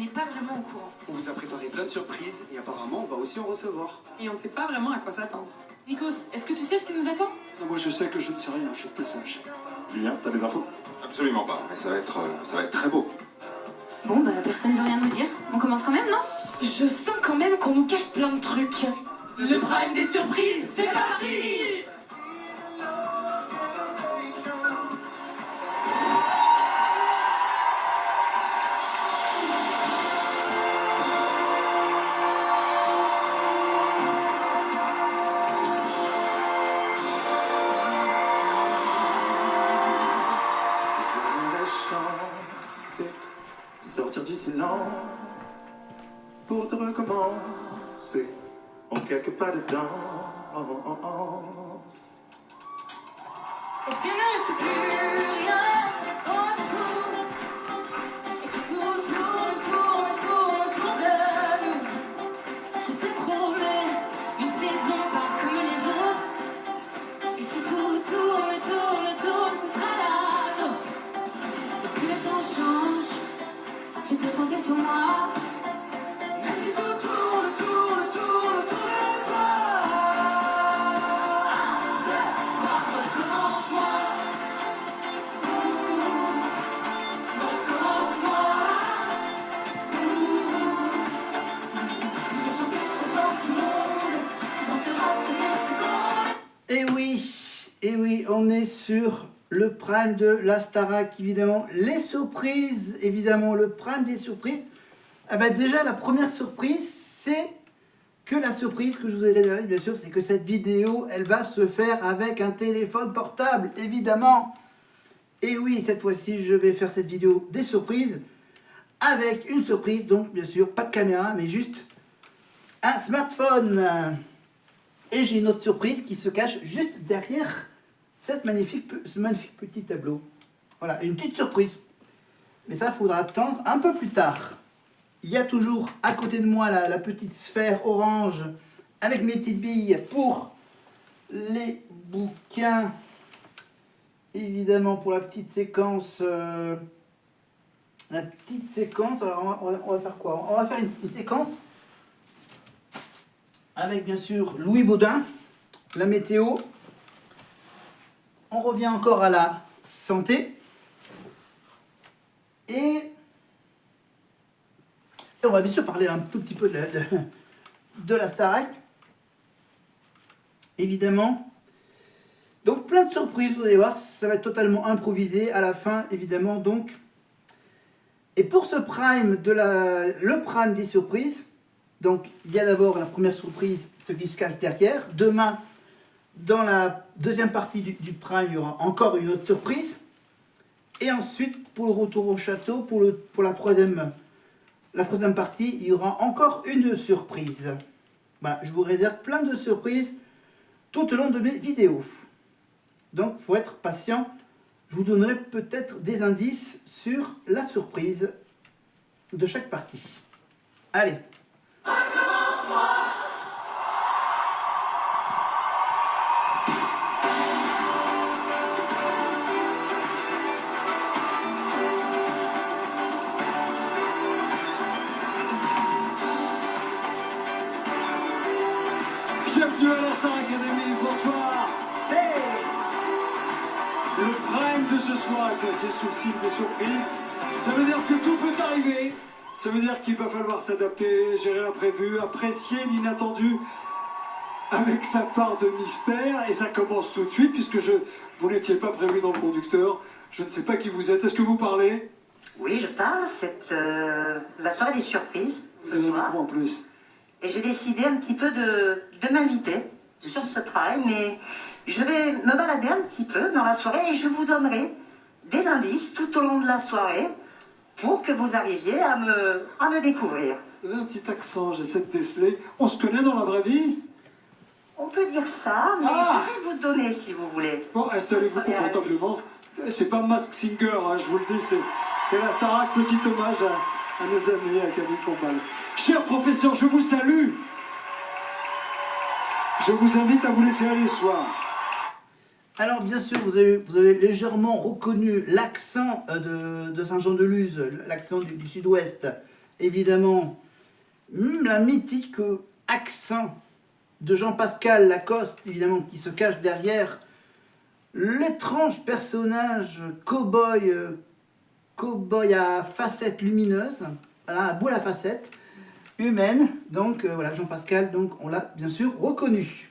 n'est pas vraiment au courant. On vous a préparé plein de surprises et apparemment on va aussi en recevoir. Et on ne sait pas vraiment à quoi s'attendre. Nikos, est-ce que tu sais ce qui nous attend? Moi je sais que je ne sais rien, je suis de passage. Julien, t'as des infos? Absolument pas, mais ça va être très beau. Bon, bah personne veut rien nous dire. On commence quand même, non? Je sens quand même qu'on nous cache plein de trucs. Le prime des surprises, c'est parti! Sortir du silence pour te recommencer en quelques pas de danse. Est-ce qu'il ne reste plus rien autour? Et que tout tourne de nous. Je te promets une saison pas comme les autres. Et si tout tourne, ce sera la nôtre. Et si le temps change, tu peux compter sur moi. Même si tout tourne de toi. 1, 2, 3, recommence-moi. Recommence-moi. Je vais chanter devant tout le monde. Tu danseras sur mes secondes. Et oui, on est sur le prime de la Starac, évidemment. Les surprises, évidemment, le prime des surprises. Ah bah déjà, la première surprise, c'est que la surprise que je vous ai révélée, bien sûr, c'est que cette vidéo, elle va se faire avec un téléphone portable, évidemment. Et oui, cette fois-ci, je vais faire cette vidéo des surprises avec une surprise, donc bien sûr, pas de caméra, mais juste un smartphone. Et j'ai une autre surprise qui se cache juste derrière ce magnifique petit tableau. Voilà, une petite surprise. Mais ça, il faudra attendre un peu plus tard. Il y a toujours à côté de moi la petite sphère orange avec mes petites billes pour les bouquins. Évidemment, pour la petite séquence. Alors, on va faire quoi? On va faire une séquence avec, bien sûr, Louis Baudin, la météo. On revient encore à la santé. Et on va bien sûr parler un tout petit peu de la Starac. Évidemment. Donc plein de surprises, vous allez voir, ça va être totalement improvisé à la fin, évidemment. Donc. Et pour ce prime, le prime des surprises, donc il y a d'abord la première surprise, ce qui se cache derrière. Demain, dans la deuxième partie du prime, il y aura encore une autre surprise. Et ensuite, pour le retour au château, pour la troisième partie, il y aura encore une surprise. Voilà, je vous réserve plein de surprises tout au long de mes vidéos. Donc, il faut être patient. Je vous donnerai peut-être des indices sur la surprise de chaque partie. Allez. Bienvenue à la Star Academy, bonsoir. Hey, le prime de ce soir est placé sous le signe des surprises. Ça veut dire que tout peut arriver. Ça veut dire qu'il va falloir s'adapter, gérer l'imprévu, apprécier l'inattendu avec sa part de mystère. Et ça commence tout de suite puisque vous n'étiez pas prévu dans le conducteur. Je ne sais pas qui vous êtes. Est-ce que vous parlez? Oui, je parle. C'est la soirée des surprises ce soir. En plus. Et j'ai décidé un petit peu de m'inviter sur ce prime. Et je vais me balader un petit peu dans la soirée et je vous donnerai des indices tout au long de la soirée pour que vous arriviez à me découvrir. Vous avez un petit accent, j'essaie de déceler. On se connaît dans la vraie vie? On peut dire ça, mais je vais vous donner si vous voulez. Bon, installez-vous confortablement. C'est pas Mask Singer, hein, je vous le dis, c'est la Starac, petit hommage à nos amis, à Camille Combal. Cher professeur, je vous salue. Je vous invite à vous laisser aller ce soir. Alors bien sûr, vous avez légèrement reconnu l'accent de Saint-Jean-de-Luz, l'accent du sud-ouest. évidemment, la mythique accent de Jean-Pascal Lacoste, évidemment, qui se cache derrière l'étrange personnage cow-boy à facettes lumineuses, voilà, à boule à facettes, humaine. Donc voilà, Jean-Pascal, donc on l'a bien sûr reconnu,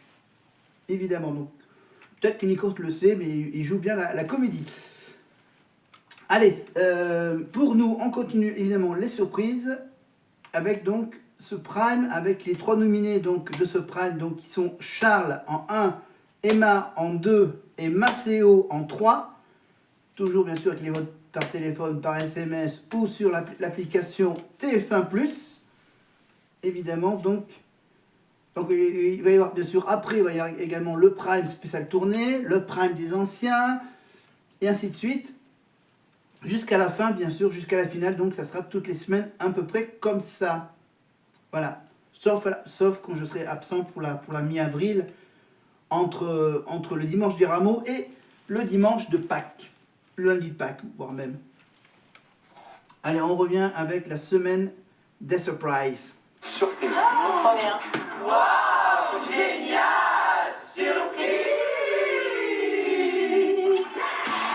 évidemment. Donc peut-être que Nikos le sait, mais il joue bien la comédie. Allez, pour nous, on continue évidemment les surprises avec donc ce prime, avec les 3 nominés donc de ce prime, donc qui sont Charles en 1, Emma en 2 et Maceo en 3. Toujours bien sûr avec les votes par téléphone, par SMS ou sur l'application TF1+. Évidemment, donc il va y avoir bien sûr, après il va y avoir également le prime spécial tournée, le prime des anciens, et ainsi de suite, jusqu'à la fin, bien sûr, jusqu'à la finale. Donc ça sera toutes les semaines à peu près comme ça. Voilà, sauf quand je serai absent pour la mi-avril, entre le dimanche des Rameaux et le dimanche de Pâques, le lundi de Pâques, voire même. Allez, on revient avec la semaine des surprises. Surprise. Trop bien. Waouh, génial, surprise.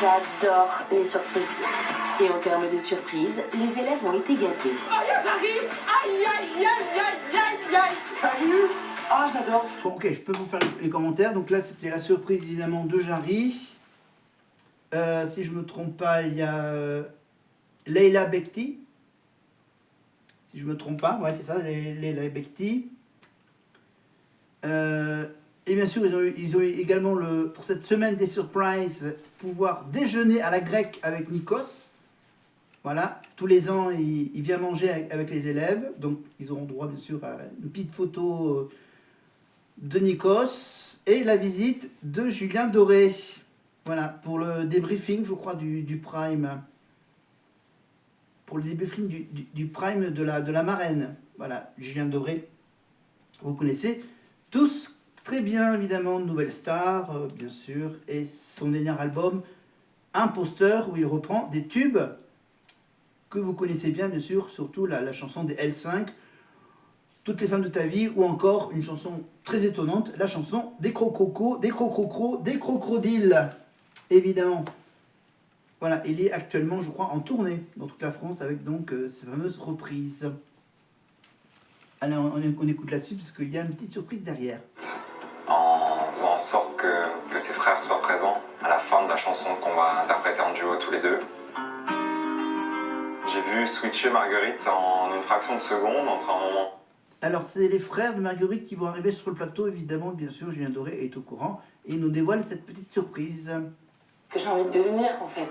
J'adore les surprises. Et en termes de surprises, les élèves ont été gâtés. Aïe, j'arrive. Aïe, aïe, aïe, aïe, aïe, aïe. Salut. Ah, j'adore. Bon, ok, je peux vous faire les commentaires. Donc là, c'était la surprise évidemment de Jarry. Si je ne me trompe pas, il y a Leila Bekti. Si je ne me trompe pas, ouais, c'est ça, Leila Bekti. Et bien sûr, ils ont eu également, pour cette semaine des surprises, pouvoir déjeuner à la grecque avec Nikos. Voilà, tous les ans, il vient manger avec les élèves. Donc, ils auront droit, bien sûr, à une petite photo de Nikos et la visite de Julien Doré. Voilà, pour le débriefing, je crois, du Prime. Pour le débriefing du Prime de la marraine. Voilà, Julien Doré, vous connaissez tous très bien, évidemment, Nouvelle Star, bien sûr, et son dernier album, Imposteur, où il reprend des tubes que vous connaissez bien sûr, surtout la chanson des L5, Toutes les femmes de ta vie, ou encore une chanson très étonnante, la chanson des crococos, des crococros, des crocodiles, évidemment. Voilà, il est actuellement, je crois, en tournée dans toute la France avec donc ces fameuses reprises. Allez, on écoute là-dessus parce qu'il y a une petite surprise derrière. En faisant en sorte que ses frères soient présents à la fin de la chanson qu'on va interpréter en duo tous les deux. J'ai vu switcher Marguerite en une fraction de seconde entre un moment. Alors, c'est les frères de Marguerite qui vont arriver sur le plateau, évidemment, bien sûr, Julien Doré est au courant, et il nous dévoile cette petite surprise. Que j'ai envie de devenir, en fait,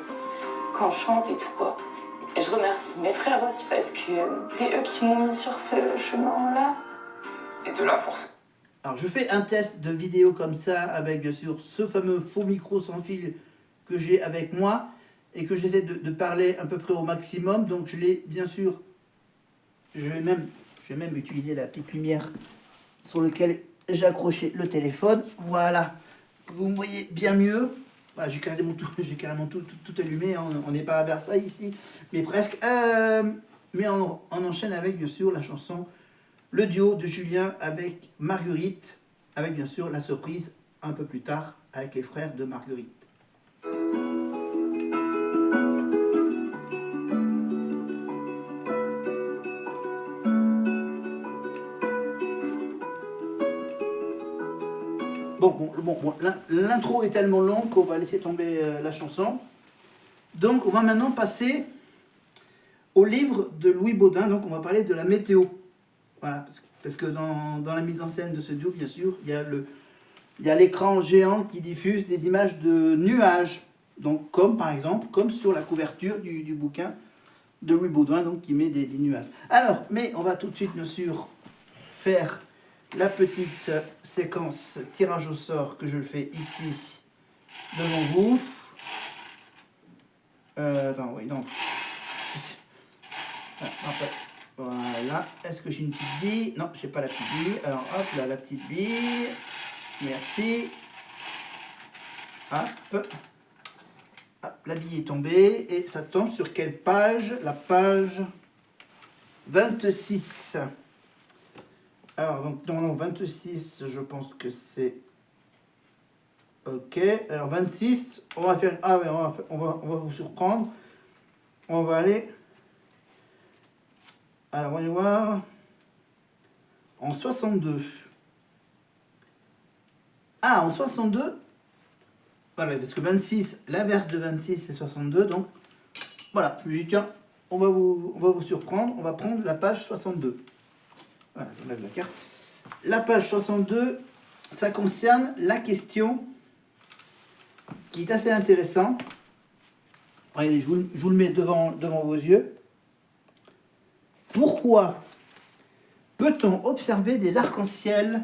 quand je chante et tout, quoi. Et je remercie mes frères aussi, parce que c'est eux qui m'ont mis sur ce chemin-là. Et de là, forcément. Alors, je fais un test de vidéo comme ça, avec, bien sûr, ce fameux faux micro sans fil que j'ai avec moi, et que j'essaie de parler à peu près au maximum. Donc, je l'ai, bien sûr, je vais même utiliser la petite lumière sur laquelle j'ai accroché le téléphone. Voilà, vous me voyez bien mieux. Voilà, j'ai carrément tout allumé, hein. On n'est pas à Versailles ici, mais presque. Mais on enchaîne avec, bien sûr, la chanson, le duo de Julien avec Marguerite, avec, bien sûr, la surprise un peu plus tard avec les frères de Marguerite. Bon, l'intro est tellement longue qu'on va laisser tomber la chanson. Donc, on va maintenant passer au livre de Louis Baudin. Donc, on va parler de la météo. Voilà, parce que dans la mise en scène de ce duo, bien sûr, il y a l'écran géant qui diffuse des images de nuages. Donc, comme par exemple, comme sur la couverture du bouquin de Louis Baudin, donc qui met des nuages. Alors, mais on va tout de suite, bien sûr, faire la petite séquence tirage au sort que je le fais ici devant vous. Attends, oui, donc. Voilà. Est-ce que j'ai une petite bille? Non, j'ai pas la petite bille. Alors, hop, là, la petite bille. Merci. Hop. Hop, la bille est tombée. Et ça tombe sur quelle page? La page 26. Alors, donc, non, 26, je pense que c'est... Ok. Alors, 26, on va faire... Ah oui, on va vous surprendre. On va aller... Alors, voyons voir... En 62. Ah, en 62... Voilà, parce que 26, l'inverse de 26, c'est 62. Donc, voilà, je me dis, tiens, on va vous surprendre. On va prendre la page 62. Voilà, je lève la carte. La page 62, ça concerne la question qui est assez intéressante. Regardez, je vous le mets devant vos yeux. Pourquoi peut-on observer des arcs-en-ciel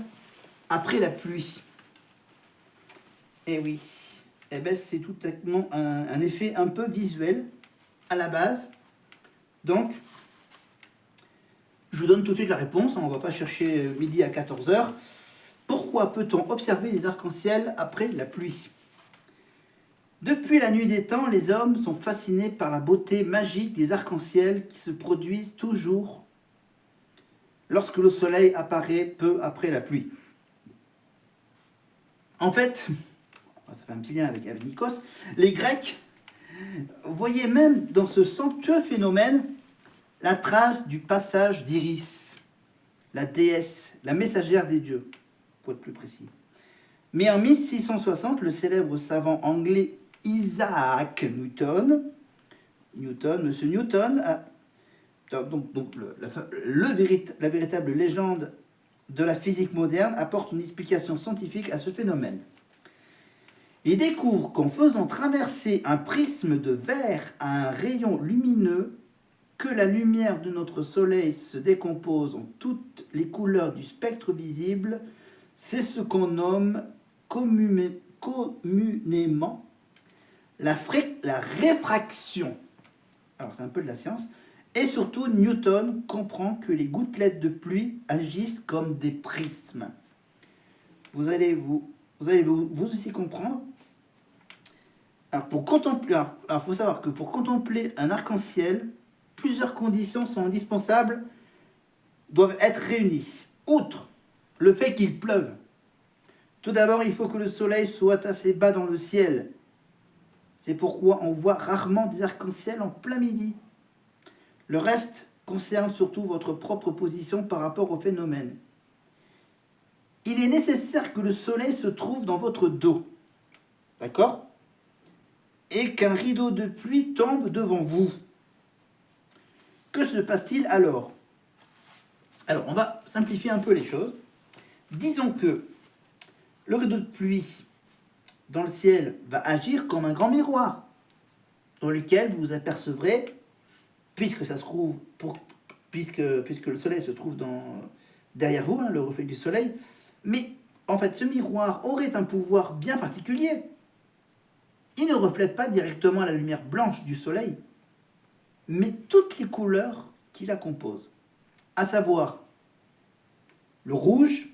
après la pluie? Eh oui, eh ben, c'est tout simplement un effet un peu visuel à la base. Donc, je vous donne tout de suite la réponse, on ne va pas chercher midi à 14h. Pourquoi peut-on observer des arcs-en-ciel après la pluie? Depuis la nuit des temps, les hommes sont fascinés par la beauté magique des arcs-en-ciel qui se produisent toujours lorsque le soleil apparaît peu après la pluie. En fait, ça fait un petit lien avec Nikos, les Grecs voyaient même dans ce somptueux phénomène la trace du passage d'Iris, la déesse, la messagère des dieux, pour être plus précis. Mais en 1660, le célèbre savant anglais Isaac Newton, Monsieur Newton, la véritable légende de la physique moderne, apporte une explication scientifique à ce phénomène. Il découvre qu'en faisant traverser un prisme de verre à un rayon lumineux, que la lumière de notre soleil se décompose en toutes les couleurs du spectre visible, c'est ce qu'on nomme communément la réfraction. Alors c'est un peu de la science. Et surtout, Newton comprend que les gouttelettes de pluie agissent comme des prismes. Vous allez vous aussi comprendre. Alors faut savoir que pour contempler un arc-en-ciel, plusieurs conditions sont indispensables, doivent être réunies. Outre le fait qu'il pleuve, tout d'abord, il faut que le soleil soit assez bas dans le ciel. C'est pourquoi on voit rarement des arcs-en-ciel en plein midi. Le reste concerne surtout votre propre position par rapport au phénomène. Il est nécessaire que le soleil se trouve dans votre dos. D'accord? Et qu'un rideau de pluie tombe devant vous. Que se passe-t-il alors? Alors, on va simplifier un peu les choses. Disons que le rideau de pluie dans le ciel va agir comme un grand miroir dans lequel vous apercevrez, puisque le soleil se trouve derrière vous, le reflet du soleil, mais en fait ce miroir aurait un pouvoir bien particulier. Il ne reflète pas directement la lumière blanche du soleil, mais toutes les couleurs qui la composent, à savoir le rouge,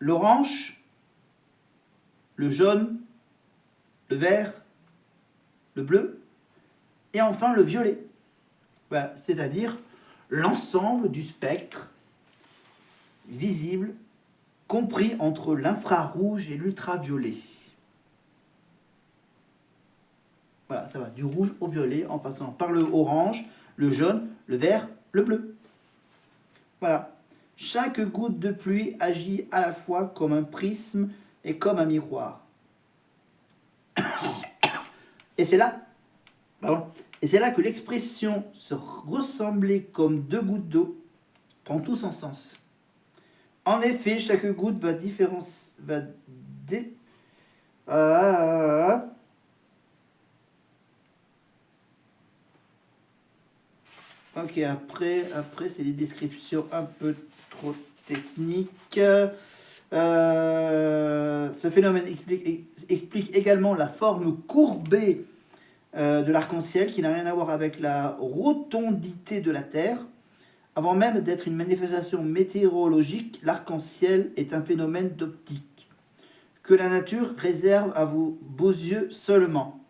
l'orange, le jaune, le vert, le bleu, et enfin le violet. Voilà, c'est-à-dire l'ensemble du spectre visible, compris entre l'infrarouge et l'ultraviolet. Voilà, ça va du rouge au violet en passant par le orange, le jaune, le vert, le bleu. Voilà. Chaque goutte de pluie agit à la fois comme un prisme et comme un miroir. Et c'est là que l'expression se ressembler comme deux gouttes d'eau prend tout son sens. En effet, chaque goutte va Ok, après c'est des descriptions un peu trop techniques. Ce phénomène explique également la forme courbée de l'arc-en-ciel, qui n'a rien à voir avec la rotondité de la Terre. Avant même d'être une manifestation météorologique, l'arc-en-ciel est un phénomène d'optique que la nature réserve à vos beaux yeux seulement.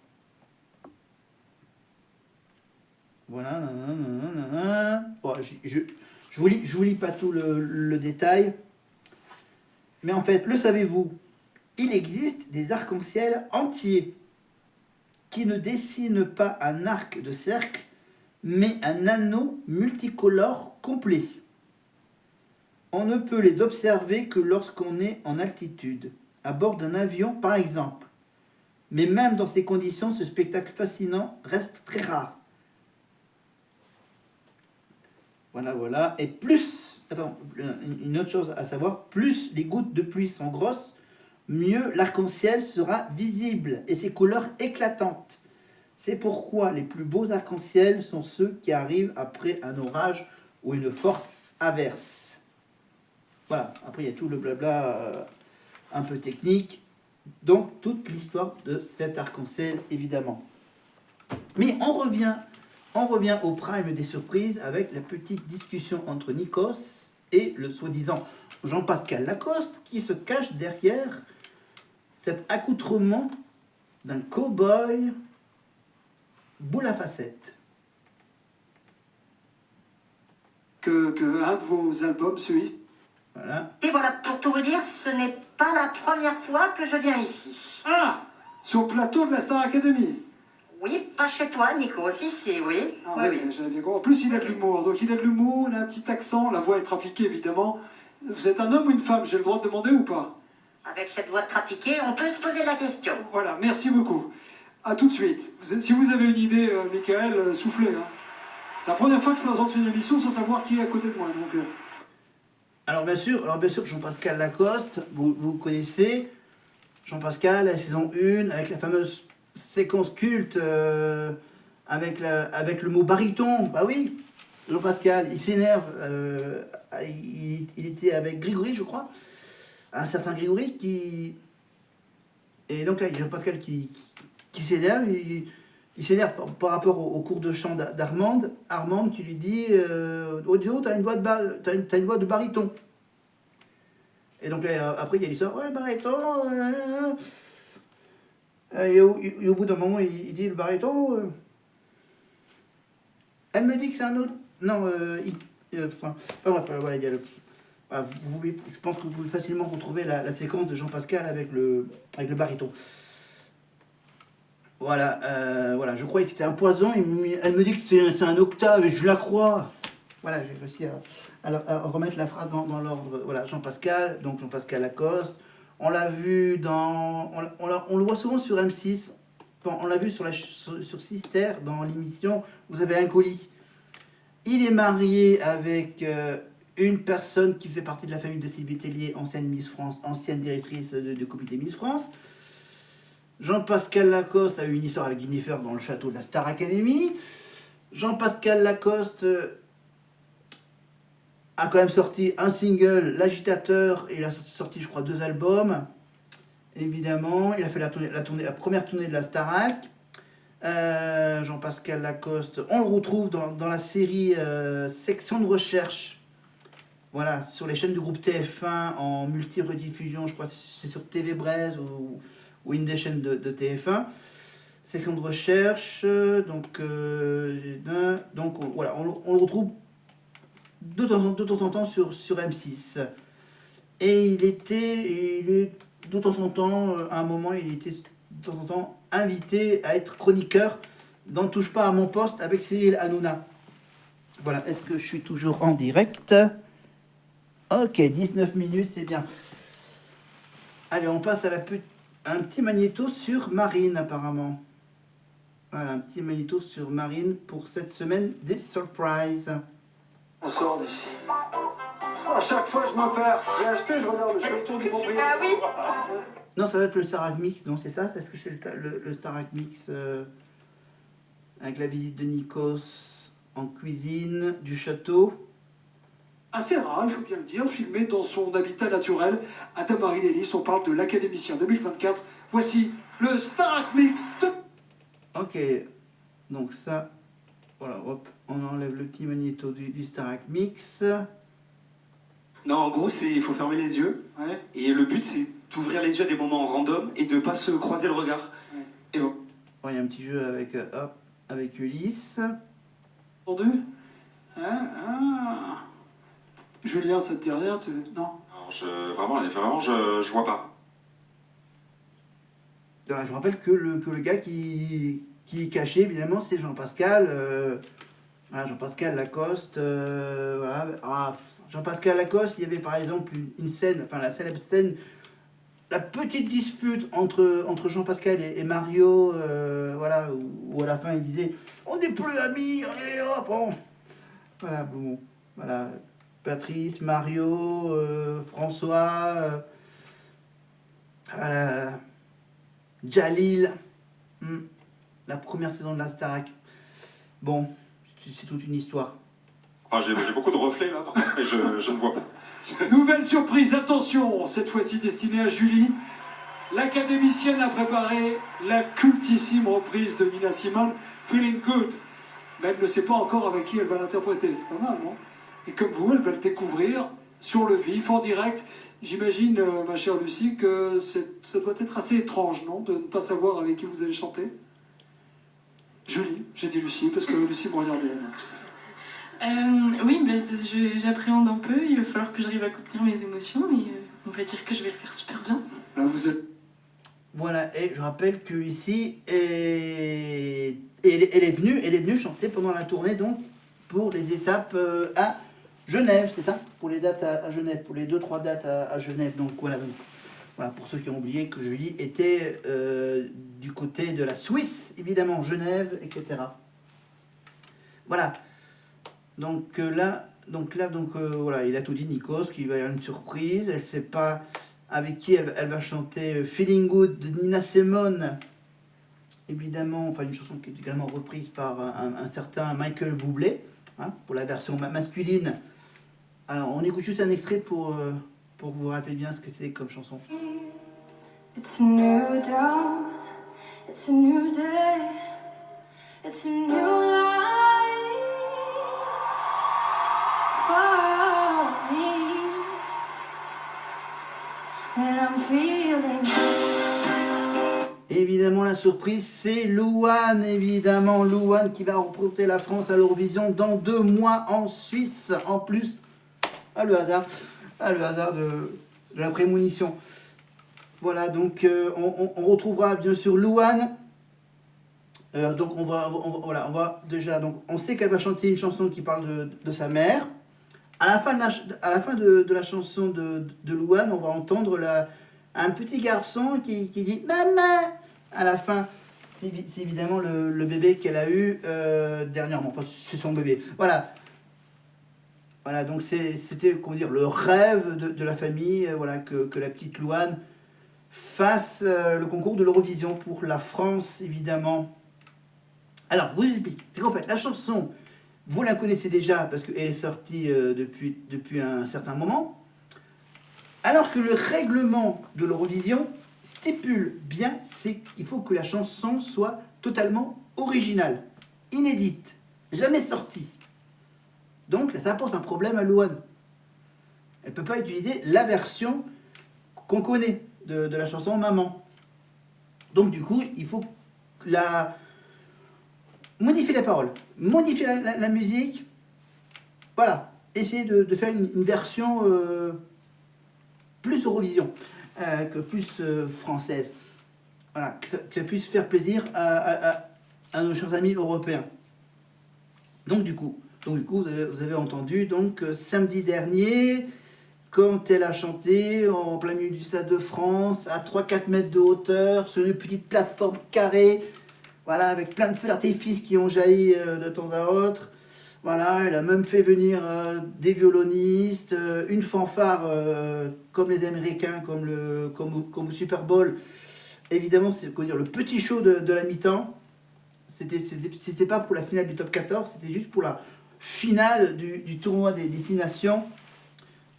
Voilà. Nanana. Bon, je vous lis pas tout le détail. Mais en fait, le savez-vous? Il existe des arcs-en-ciel entiers qui ne dessinent pas un arc de cercle, mais un anneau multicolore complet. On ne peut les observer que lorsqu'on est en altitude, à bord d'un avion par exemple. Mais même dans ces conditions, ce spectacle fascinant reste très rare. Voilà. Et plus, une autre chose à savoir, plus les gouttes de pluie sont grosses, mieux l'arc-en-ciel sera visible et ses couleurs éclatantes. C'est pourquoi les plus beaux arcs-en-ciel sont ceux qui arrivent après un orage ou une forte averse. Voilà, après il y a tout le blabla un peu technique. Donc toute l'histoire de cet arc-en-ciel évidemment. Mais on revient au prime des surprises avec la petite discussion entre Nikos et le soi-disant Jean-Pascal Lacoste qui se cache derrière cet accoutrement d'un cow-boy boule à facettes. Que un de vos albums se hisse. Voilà. Et voilà, pour tout vous dire, ce n'est pas la première fois que je viens ici. Ah, sur le plateau de la Star Academy. Oui, pas chez toi, Nico, ici, oui. Ah, Oui. j'avais bien compris. En plus, il a de l'humour. Donc, il a de l'humour, il a un petit accent, la voix est trafiquée, évidemment. Vous êtes un homme ou une femme? J'ai le droit de demander ou pas? Avec cette voix trafiquée, on peut se poser la question. Voilà, merci beaucoup. À tout de suite. Si vous avez une idée, Michael, soufflez. Hein. C'est la première fois que je présente une émission sans savoir qui est à côté de moi. Donc, Alors bien sûr, Jean-Pascal Lacoste, vous connaissez Jean-Pascal, la saison 1, avec la fameuse séquence culte avec le mot baryton. Bah oui, Jean-Pascal, il s'énerve. Il était avec Grégory, je crois. Un certain Grégory qui... Et donc là, il y a Jean-Pascal qui s'énerve. Il s'énerve par rapport au cours de chant d'Armande. Armande qui lui dit Audio, t'as une voix de baryton. Et donc là, après, il y a l'histoire, ouais, le baryton. Et au bout d'un moment, il dit le baryton. Elle me dit que c'est un autre. Non, voilà, il y a le. Voilà, je pense que vous pouvez facilement retrouver la séquence de Jean-Pascal avec le baryton. Voilà, je croyais que c'était un poison. Elle me dit que c'est un octave et je la crois. Voilà, j'ai réussi à remettre la phrase dans l'ordre. Voilà, Jean-Pascal, donc Jean-Pascal Lacoste. On l'a vu on le voit souvent sur M6. Enfin, on l'a vu sur Sister dans l'émission Vous avez un colis. Il est marié avec une personne qui fait partie de la famille de Sylvie Tellier, ancienne Miss France, ancienne directrice du comité Miss France. Jean-Pascal Lacoste a eu une histoire avec Jennifer dans le château de la Star Academy. Jean-Pascal Lacoste a quand même sorti un single, L'Agitateur, et il a sorti, je crois, 2 albums. Évidemment, il a fait la première tournée de la Starac. Jean-Pascal Lacoste, on le retrouve dans la série Section de recherche. Voilà, sur les chaînes du groupe TF1 en multi-rediffusion, je crois que c'est sur TV Braise ou une des chaînes de TF1. Section de recherche, donc voilà, on le retrouve de temps en temps sur M6. Et il est de temps en temps, à un moment, il était de temps en temps invité à être chroniqueur dans Touche pas à mon poste avec Cyril Hanouna. Voilà, est-ce que je suis toujours en direct? Ok, 19 minutes, c'est bien. Allez, on passe à un petit magnéto sur Marine, apparemment. Voilà, un petit magnéto sur Marine pour cette semaine des surprises. on sort d'ici. À chaque fois, je me perds. J'ai acheté, je regarde le château du propriétaire. Ah oui. Non, ça va être le Starac Mix, non, c'est ça? Est-ce que c'est le Starac Mix avec la visite de Nikos en cuisine du château? Assez rare, il faut bien le dire, filmé dans son habitat naturel à Tamarin-Lélis. On parle de l'Académicien 2024. Voici le Starac Mix de... Ok, donc ça, voilà, hop, on enlève le petit magnéto du Starac Mix. Non, en gros, il faut fermer les yeux. Ouais. Et le but, c'est d'ouvrir les yeux à des moments random et de ne pas se croiser le regard. Ouais. Et bon. Bon, il y a un petit jeu avec Ulysse. Entendu? Hein? Ah. Julien, ça te dit rien? Non? Vraiment, je vois pas. Alors, je rappelle que le gars qui est caché, évidemment, c'est Jean-Pascal. Voilà, Jean-Pascal Lacoste. Voilà. Ah, Jean-Pascal Lacoste, il y avait par exemple une scène, enfin la célèbre scène, la petite dispute entre Jean-Pascal et Mario, voilà, où à la fin il disait on n'est plus amis, allez hop, bon. Voilà, bon, voilà, Patrice, Mario, François, voilà, Jalil, la première saison de la Starac. Bon, c'est toute une histoire. Ah, j'ai beaucoup de reflets là, par contre, mais je ne vois pas. Nouvelle surprise, attention, cette fois-ci destinée à Julie. L'académicienne a préparé la cultissime reprise de Nina Simone, Feeling Good. Mais elle ne sait pas encore avec qui elle va l'interpréter, c'est pas mal, non? Et comme vous, elle va le découvrir sur le vif, en direct. J'imagine, ma chère Lucie, que ça doit être assez étrange, non? De ne pas savoir avec qui vous allez chanter. Julie, j'ai dit Lucie, parce que Lucie me regardait. Oui, j'appréhende un peu. Il va falloir que j'arrive à contenir mes émotions, mais on va dire que je vais le faire super bien. Vous êtes... Voilà, et je rappelle que ici, elle est venue chanter pendant la tournée, donc, pour les étapes à Genève, c'est ça? Pour les dates à Genève, pour les 2-3 dates à Genève. Donc voilà, pour ceux qui ont oublié que Julie était du côté de la Suisse, évidemment, Genève, etc. Voilà. Donc là, voilà, il a tout dit, Nikos, qu'il va y avoir une surprise. Elle ne sait pas avec qui elle va chanter Feeling Good de Nina Simone. Évidemment, enfin une chanson qui est également reprise par un certain Michael Bublé, hein, pour la version masculine. Alors, on écoute juste un extrait pour vous rappeler bien ce que c'est comme chanson. It's a new dawn, it's a new day, it's a new life for me, and I'm feeling Évidemment, la surprise, c'est Louane, évidemment. Louane qui va représenter la France à l'Eurovision dans 2 mois en Suisse. En plus, le hasard de la prémonition. Voilà, donc on retrouvera bien sûr Louane. Donc on va déjà, donc on sait qu'elle va chanter une chanson qui parle de sa mère. À la fin de la chanson de Louane, on va entendre un petit garçon qui dit « Maman !» à la fin. C'est évidemment le bébé qu'elle a eu dernièrement. Enfin, c'est son bébé. Voilà. Voilà, donc c'était, comment dire, le rêve de la famille, voilà, que la petite Louane fasse le concours de l'Eurovision pour la France, évidemment. Alors, vous explique. C'est qu'en fait, la chanson, vous la connaissez déjà parce qu'elle est sortie depuis un certain moment. Alors que le règlement de l'Eurovision stipule bien, c'est qu'il faut que la chanson soit totalement originale, inédite, jamais sortie. Donc ça pose un problème à Louane. Elle ne peut pas utiliser la version qu'on connaît de la chanson Maman. Donc du coup, il faut modifier les paroles, modifier la musique. Voilà, essayer de faire une version plus Eurovision, que plus française. Voilà, que ça puisse faire plaisir à nos chers amis européens. Donc du coup, vous avez entendu donc samedi dernier, quand elle a chanté en plein milieu du Stade de France, à 3-4 mètres de hauteur, sur une petite plateforme carrée, voilà, avec plein de feux d'artifice qui ont jailli de temps à autre. Voilà, elle a même fait venir des violonistes, une fanfare comme les Américains, comme au Super Bowl. Évidemment, c'est dire, le petit show de la mi-temps. C'était pas pour la finale du top 14, c'était juste pour la finale du tournoi des 6 nations.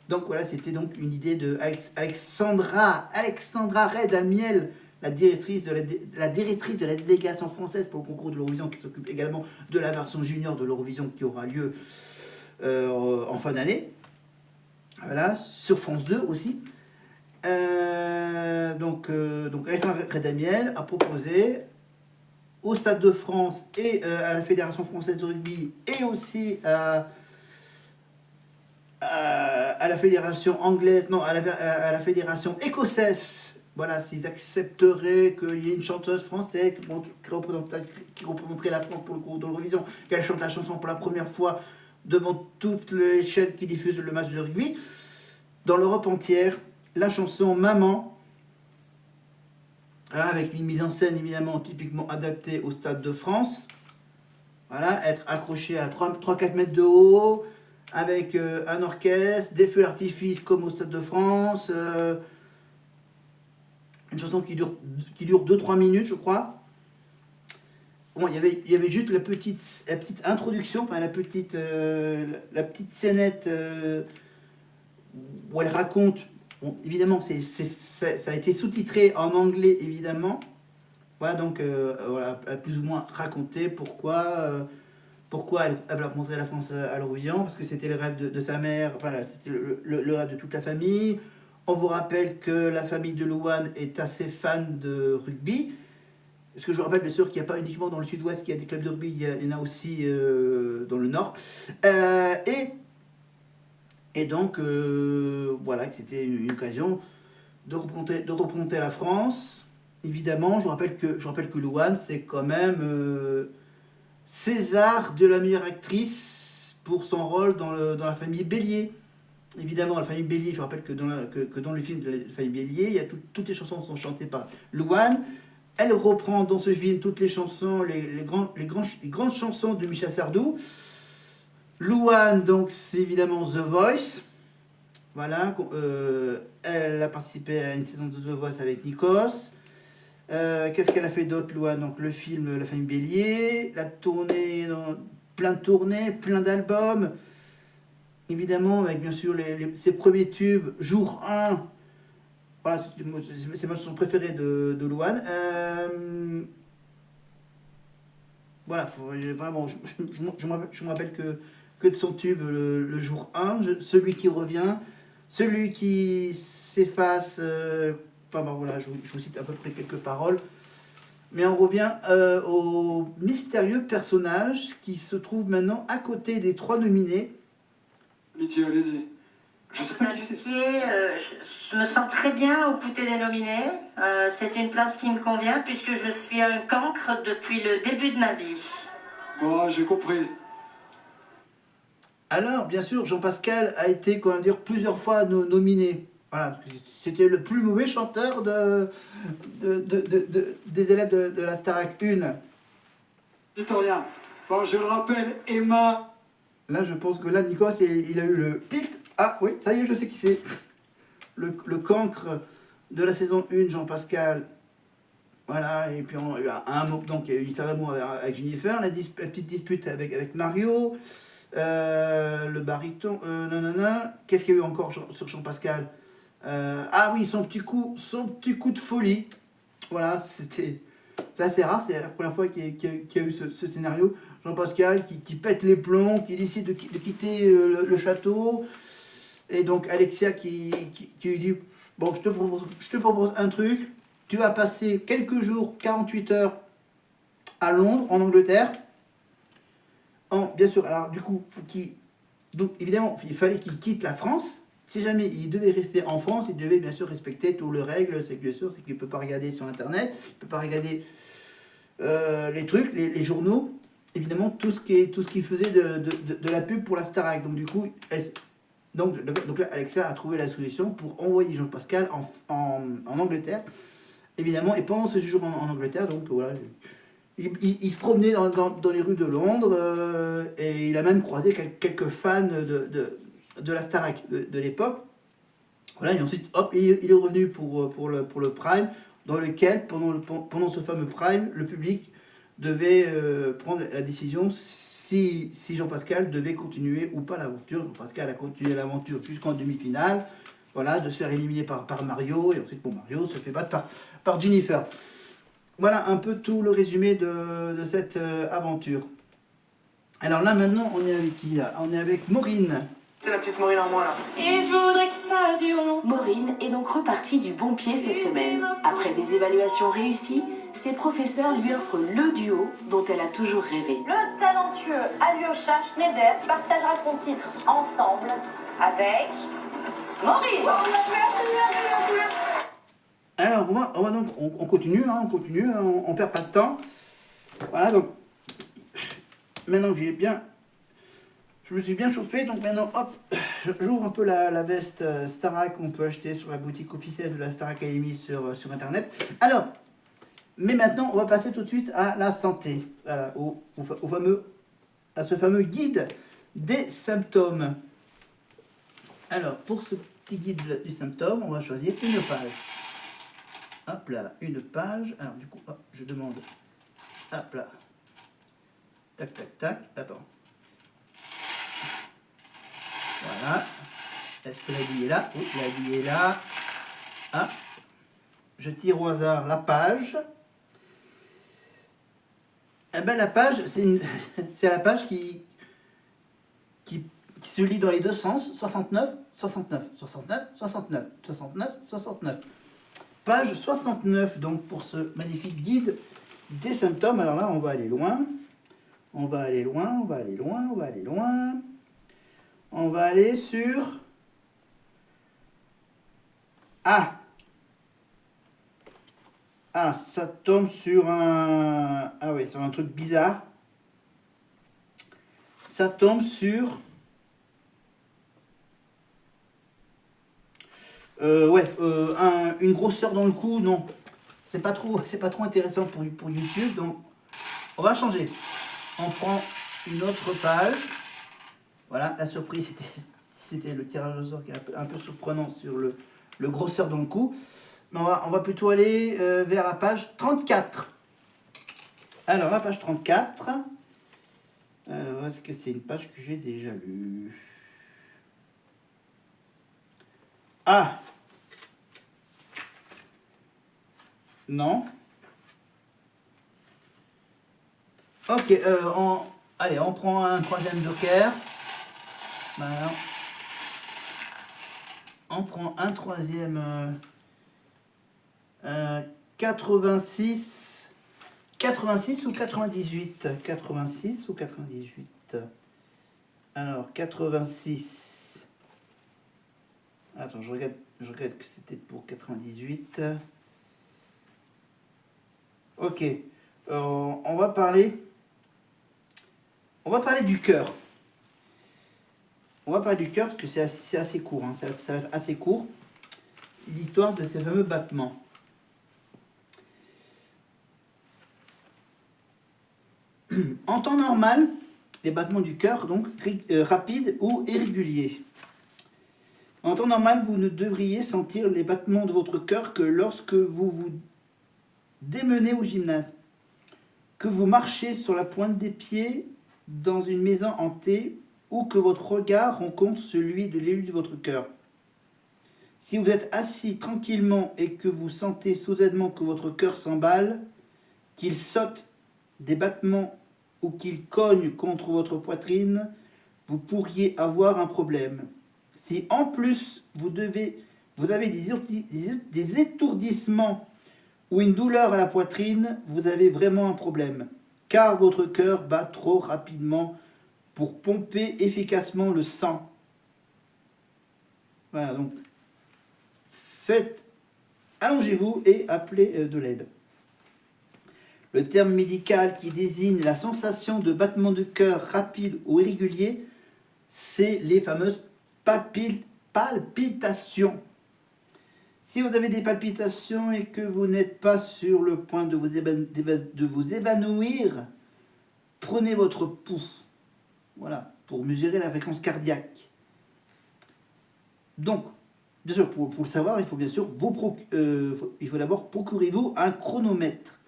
Donc voilà, c'était donc une idée de Alexandra Redamiel, la directrice de la délégation française pour le concours de l'Eurovision, qui s'occupe également de la version junior de l'Eurovision qui aura lieu en fin d'année. Voilà, sur France 2 aussi. Donc Alexandra Redamiel a proposé au Stade de France et à la Fédération française de rugby et aussi à la fédération anglaise, non, à la fédération écossaise. Voilà, s'ils accepteraient qu'il y ait une chanteuse française qui représenterait la France pour le coup dans l'Eurovision, qu'elle chante la chanson pour la première fois devant toutes les chaînes qui diffusent le match de rugby. Dans l'Europe entière, la chanson Maman, voilà, avec une mise en scène évidemment typiquement adaptée au Stade de France. Voilà, être accroché à 3-4 mètres de haut, avec un orchestre, des feux d'artifice comme au Stade de France, une chanson qui dure 2-3 minutes, je crois. Bon, il y avait juste la petite introduction, enfin la petite scénette où elle raconte. Bon, évidemment, ça a été sous-titré en anglais, évidemment. Voilà, donc voilà, elle a plus ou moins raconté pourquoi elle va montrer la France à l'Eurovision, parce que c'était le rêve de sa mère, enfin, c'était le rêve de toute la famille. On vous rappelle que la famille de Louane est assez fan de rugby. Parce que je vous rappelle bien sûr qu'il n'y a pas uniquement dans le sud-ouest qu'il y a des clubs de rugby, il y en a aussi dans le nord. Et donc, voilà, c'était une occasion de représenter la France. Évidemment, je rappelle que Louane, c'est quand même César de la meilleure actrice pour son rôle dans la famille Bélier. Évidemment, la famille Bélier, je rappelle que dans le film de la famille Bélier, toutes les chansons sont chantées par Louane. Elle reprend dans ce film toutes les chansons, les grandes chansons de Michel Sardou. Louane, donc, c'est évidemment The Voice. Voilà, elle a participé à une saison de The Voice avec Nikos. Qu'est-ce qu'elle a fait d'autre, Louane? Donc, le film La famille Bélier, la tournée, plein de tournées, plein d'albums. Évidemment, avec bien sûr ses premiers tubes, Jour 1. Voilà, c'est ma chanson préférée de Louane. Voilà, vraiment, je me rappelle que de son tube, le Jour 1, celui qui revient, celui qui s'efface. Enfin bon, voilà, je vous cite à peu près quelques paroles. Mais on revient au mystérieux personnage qui se trouve maintenant à côté des 3 nominés. Lydie, allez-y. Je sais pas qui c'est. Je me sens très bien aux côtés des nominés. C'est une place qui me convient puisque je suis un cancre depuis le début de ma vie. Bon, j'ai compris. Alors, bien sûr, Jean-Pascal a été, comment dire, plusieurs fois nominé. Voilà, c'était le plus mauvais chanteur des élèves de la Starac 1. Dites rien. Bon, je le rappelle, Emma. Là, je pense que là, Nikos, il a eu le tilt. Ah oui, ça y est, je sais qui c'est. Le cancre de la saison 1, Jean-Pascal. Voilà, et puis il y a donc il y a eu une histoire d'amour avec Jennifer, la petite dispute avec Mario, le baryton, Qu'est-ce qu'il y a eu encore sur Jean-Pascal? Ah oui, son petit coup de folie. Voilà, c'est assez rare, c'est la première fois qu'il y a eu ce scénario. Jean-Pascal qui pète les plombs, qui décide de quitter le château. Et donc Alexia qui lui dit, bon, je te propose un truc, tu vas passer quelques jours, 48 heures à Londres, en Angleterre. Bien sûr, alors du coup, donc évidemment, il fallait qu'il quitte la France. Si jamais il devait rester en France, il devait bien sûr respecter toutes les règles. C'est que bien sûr, c'est qu'il ne peut pas regarder sur Internet, il ne peut pas regarder les trucs, les journaux. Évidemment, tout ce qui faisait de la pub pour la Starac. Donc du coup, donc là, Alexia a trouvé la solution pour envoyer Jean-Pascal en Angleterre. Évidemment, et pendant ce séjour en Angleterre, donc voilà, il se promenait dans les rues de Londres et il a même croisé quelques fans de la Starac de l'époque. Voilà, et ensuite, hop, il est revenu pour le Prime, dans lequel, pendant ce fameux Prime, le public devait prendre la décision si Jean-Pascal devait continuer ou pas l'aventure. Jean-Pascal a continué l'aventure jusqu'en demi-finale, voilà, de se faire éliminer par Mario, et ensuite, bon, Mario se fait battre par Jennifer. Voilà un peu tout le résumé de cette aventure. Alors là, maintenant, on est avec qui là? On est avec Maureen. C'est la petite Maureen en moi là. Et je voudrais que ça dure longtemps. Maureen est donc repartie du bon pied cette semaine. Après des évaluations réussies, ses professeurs lui offrent le duo dont elle a toujours rêvé. Le talentueux Alyosha Schneider partagera son titre ensemble avec Maurice. Alors, on continue, hein, on perd pas de temps. Voilà, donc, maintenant que je me suis bien chauffé, donc maintenant, hop, j'ouvre un peu la veste Starac qu'on peut acheter sur la boutique officielle de la Star Academy sur Internet. Alors, mais maintenant, on va passer tout de suite à la santé, voilà, à ce fameux guide des symptômes. Alors, pour ce petit guide du symptôme, on va choisir une page. Hop là, une page. Alors, du coup, hop, je demande. Hop là. Tac, tac, tac. Attends. Voilà. Est-ce que la bille est là? Oui, la bille est là. Ah. Je tire au hasard la page. Eh ben, la page, c'est la page qui se lit dans les deux sens. 69, 69, 69, 69, 69, 69. Page 69, donc, pour ce magnifique guide des symptômes. Alors là, on va aller loin. On va aller loin, on va aller loin, on va aller loin. On va aller sur... Ah, ça tombe sur un... Ah oui, sur un truc bizarre. Ça tombe sur... une grosseur dans le cou, non. C'est pas trop intéressant pour YouTube, donc on va changer. On prend une autre page. Voilà, la surprise, c'était le tirage au sort qui est un peu surprenant sur le grosseur dans le cou. Mais on va plutôt aller vers la page 34. Alors, la page 34. Alors, est-ce que c'est une page que j'ai déjà lue? Ah! Non. Ok, allez, on prend un troisième joker. Voilà. On prend un troisième 86 ou 98. 86 ou 98. Alors, 86. Attends, je regarde que c'était pour 98. Ok. On va parler du cœur. On va parler du cœur parce que c'est assez court. Hein. Ça va être assez court. L'histoire de ces fameux battements. En temps normal, les battements du cœur, donc rapides ou irréguliers. En temps normal, vous ne devriez sentir les battements de votre cœur que lorsque vous vous démenez au gymnase, que vous marchez sur la pointe des pieds dans une maison hantée ou que votre regard rencontre celui de l'élu de votre cœur. Si vous êtes assis tranquillement et que vous sentez soudainement que votre cœur s'emballe, qu'il saute des battements ou qu'il cogne contre votre poitrine, vous pourriez avoir un problème. Si en plus vous avez des étourdissements ou une douleur à la poitrine, vous avez vraiment un problème, car votre cœur bat trop rapidement pour pomper efficacement le sang. Voilà, donc allongez-vous et appelez de l'aide. Le terme médical qui désigne la sensation de battement de cœur rapide ou irrégulier, c'est les fameuses palpitations. Si vous avez des palpitations et que vous n'êtes pas sur le point de vous évanouir, prenez votre pouls, voilà, pour mesurer la fréquence cardiaque. Donc, bien sûr, pour le savoir, il faut bien sûr il faut d'abord procurez-vous un chronomètre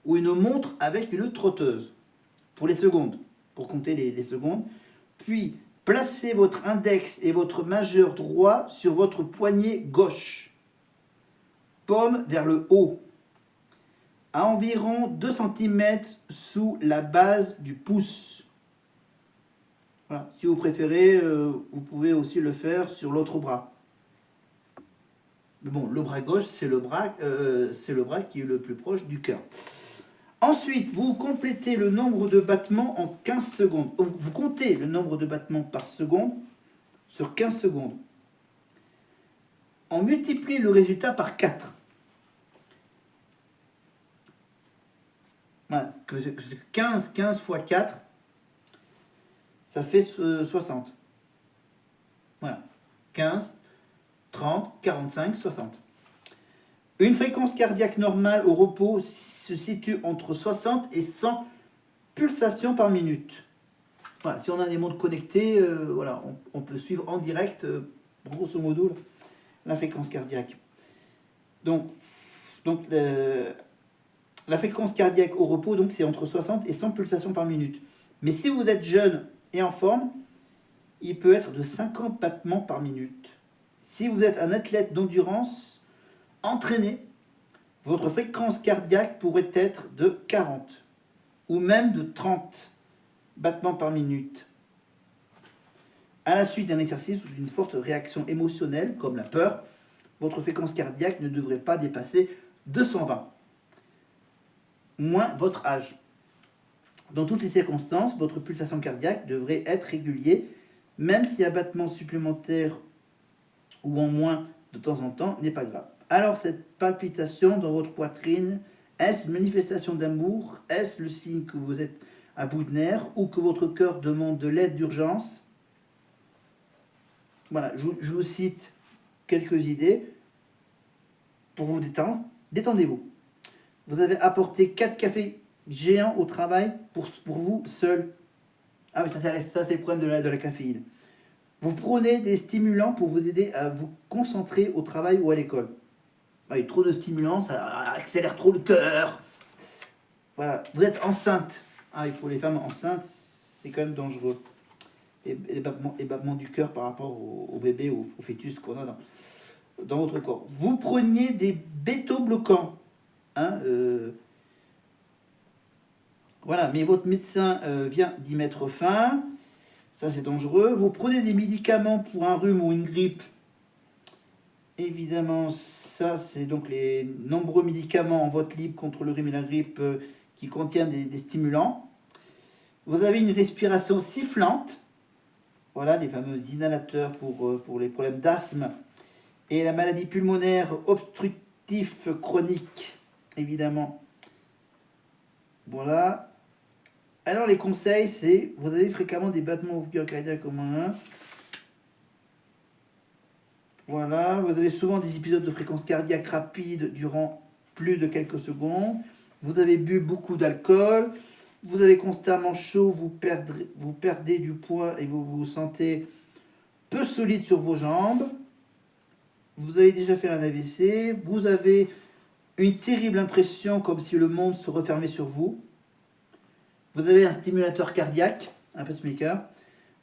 ou une montre avec une trotteuse pour les secondes, pour compter les secondes. Puis, placez votre index et votre majeur droit sur votre poignet gauche. Paume vers le haut, à environ 2 cm sous la base du pouce. Voilà. Si vous préférez, vous pouvez aussi le faire sur l'autre bras. Mais bon, le bras gauche, c'est le bras qui est le plus proche du cœur. Ensuite, vous complétez le nombre de battements en 15 secondes. Vous comptez le nombre de battements par seconde sur 15 secondes. On multiplie le résultat par 4. Voilà, 15 fois 4, ça fait 60. Voilà, 15, 30, 45, 60. Une fréquence cardiaque normale au repos se situe entre 60 et 100 pulsations par minute. Voilà, si on a des montres connectées, voilà, on peut suivre en direct, grosso modo, la fréquence cardiaque. Donc la fréquence cardiaque au repos, donc, c'est entre 60 et 100 pulsations par minute. Mais si vous êtes jeune et en forme, il peut être de 50 battements par minute. Si vous êtes un athlète d'endurance entraîné, votre fréquence cardiaque pourrait être de 40 ou même de 30 battements par minute. À la suite d'un exercice ou d'une forte réaction émotionnelle, comme la peur, votre fréquence cardiaque ne devrait pas dépasser 220, moins votre âge. Dans toutes les circonstances, votre pulsation cardiaque devrait être régulière, même si un battement supplémentaire ou en moins de temps en temps n'est pas grave. Alors, cette palpitation dans votre poitrine, est-ce une manifestation d'amour? Est-ce le signe que vous êtes à bout de nerfs ou que votre cœur demande de l'aide d'urgence? Voilà, je vous cite quelques idées pour vous détendre. Détendez-vous. Vous avez apporté 4 cafés géants au travail pour vous seul. Ah oui, ça c'est le problème de la caféine. Vous prenez des stimulants pour vous aider à vous concentrer au travail ou à l'école. Ah, il y a trop de stimulants, ça accélère trop le cœur. Voilà, vous êtes enceinte. Ah, et pour les femmes enceintes, c'est quand même dangereux. Et les battements du cœur par rapport au bébé, au fœtus qu'on a dans votre corps. Vous preniez des béto-bloquants. Hein, voilà, mais votre médecin vient d'y mettre fin. Ça, c'est dangereux. Vous prenez des médicaments pour un rhume ou une grippe. Évidemment, ça, c'est donc les nombreux médicaments en voie libre contre le rhume et la grippe qui contiennent des stimulants. Vous avez une respiration sifflante. Voilà, les fameux inhalateurs pour les problèmes d'asthme. Et la maladie pulmonaire obstructive chronique, évidemment. Voilà. Alors, les conseils, c'est, vous avez fréquemment des battements au cœur cardiaque au moins. Voilà, vous avez souvent des épisodes de fréquence cardiaque rapide durant plus de quelques secondes. Vous avez bu beaucoup d'alcool. Vous avez constamment chaud, vous perdez du poids et vous vous sentez peu solide sur vos jambes. Vous avez déjà fait un AVC. Vous avez une terrible impression comme si le monde se refermait sur vous. Vous avez un stimulateur cardiaque, un pacemaker.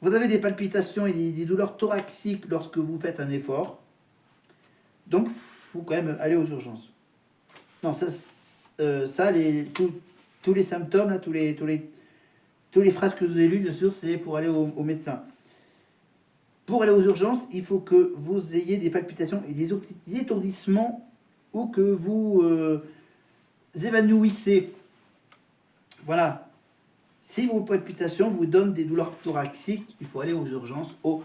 Vous avez des palpitations et des douleurs thoraciques lorsque vous faites un effort. Donc, il faut quand même aller aux urgences. Non, tous les symptômes, là, tous les phrases que je vous ai lues, bien sûr, c'est pour aller au médecin. Pour aller aux urgences, il faut que vous ayez des palpitations et des étourdissements ou que vous évanouissez. Voilà. Si vos palpitations vous donnent des douleurs thoraciques, il faut aller aux urgences au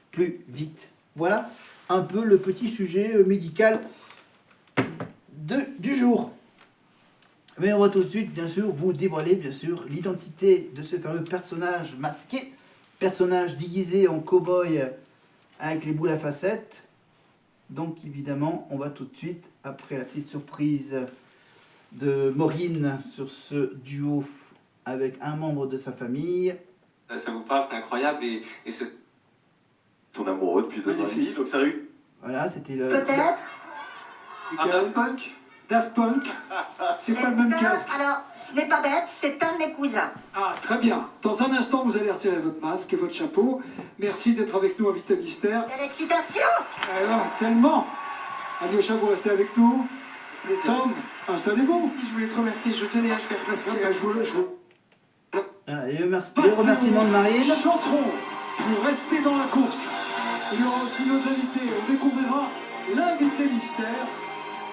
plus vite. Voilà un peu le petit sujet médical du jour. Mais on va tout de suite, bien sûr, vous dévoiler, bien sûr, l'identité de ce fameux personnage masqué, personnage déguisé en cow-boy avec les boules à facettes. Donc, évidemment, on va tout de suite, après la petite surprise de Maureen sur ce duo avec un membre de sa famille. Ça vous parle, c'est incroyable, et ce... Ton amoureux depuis 2 ans et demi, donc sérieux. Voilà, c'était le... Peut-être. Daft Punk. Daft Punk. C'est pas le même casque. Alors, ce n'est pas bête, c'est un de mes cousins. Ah, très bien. Dans un instant, vous allez retirer votre masque et votre chapeau. Merci d'être avec nous à Vita Mystère. Quelle excitation! Alors, tellement. Alyosha, vous restez avec nous. Tom, installez-vous. Si je voulais te remercier, je tenais à te faire passer. Et les remerciements de Marine. Chanterons pour rester dans la course. Il y aura aussi nos invités. On découvrira l'invité mystère.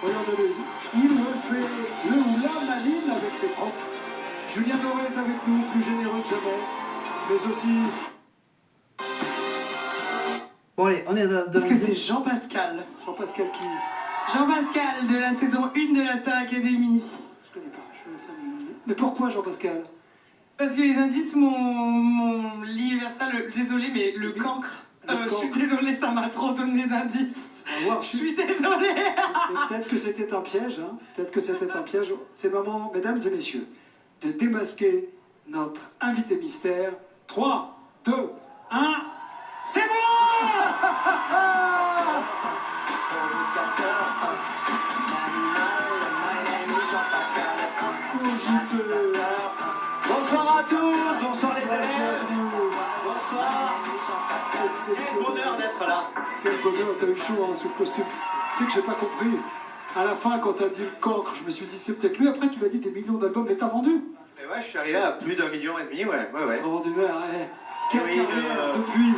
Regardez-le, il me fait le ou la maline avec les profs. Julien Doré est avec nous, plus généreux que jamais, mais aussi... Bon allez, on est dans Parce que c'est Jean-Pascal. Jean-Pascal qui... Jean-Pascal de la saison 1 de la Star Academy. Je connais pas, je fais ça. Mais pourquoi Jean-Pascal? Parce que les indices m'ont lié vers ça. Désolé, mais le cancre. Je suis désolée, ça m'a trop donné d'indices. On va voir. Je suis désolée. Peut-être que c'était un piège, hein. Peut-être que c'était un piège. C'est le moment, mesdames et messieurs, de démasquer notre invité mystère. 3, 2, 1... C'est moi! Bonsoir à tous, bonsoir les élèves. Bonsoir. Quel bonheur d'être là. Quel bonheur, t'as eu chaud hein, sous le costume. Tu sais que j'ai pas compris. À la fin, quand t'as dit le cancre, je me suis dit c'est peut-être lui. Après, tu m'as dit des millions d'albums, mais t'as vendu. Et ouais, je suis arrivé à plus d'1,5 million, ouais. Extraordinaire, ouais. Quelle Oui, carrière depuis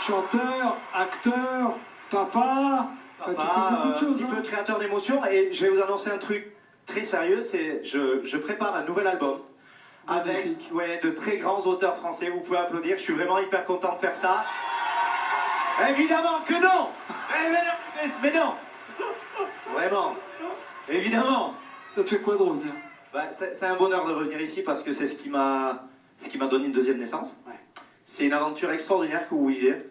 chanteur, acteur, papa. Tu fais beaucoup de un choses. petit peu créateur d'émotions. Et je vais vous annoncer un truc très sérieux, c'est je prépare un nouvel album. Avec de très grands auteurs français, vous pouvez applaudir, je suis vraiment hyper content de faire ça. Évidemment que non. Mais non. Vraiment. Évidemment. Ça te fait quoi de revenir? C'est un bonheur de revenir ici parce que c'est ce qui m'a donné une deuxième naissance. Ouais. C'est une aventure extraordinaire que vous vivez.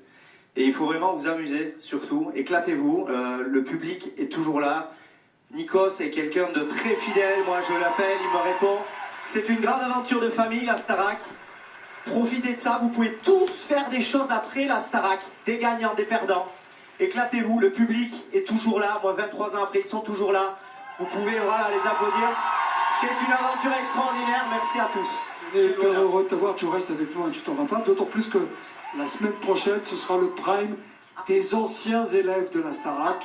Et il faut vraiment vous amuser, surtout. Éclatez-vous. Le public est toujours là. Nikos est quelqu'un de très fidèle. Moi, je l'appelle, il me répond. C'est une grande aventure de famille, la Starac. Profitez de ça. Vous pouvez tous faire des choses après la Starac. Des gagnants, des perdants. Éclatez-vous. Le public est toujours là. Moi, 23 ans après, ils sont toujours là. Vous pouvez voilà, les applaudir. C'est une aventure extraordinaire. Merci à tous. On est hyper heureux de te voir. Tu restes avec nous et tu t'en vas pas. D'autant plus que la semaine prochaine, ce sera le prime des anciens élèves de la Starac.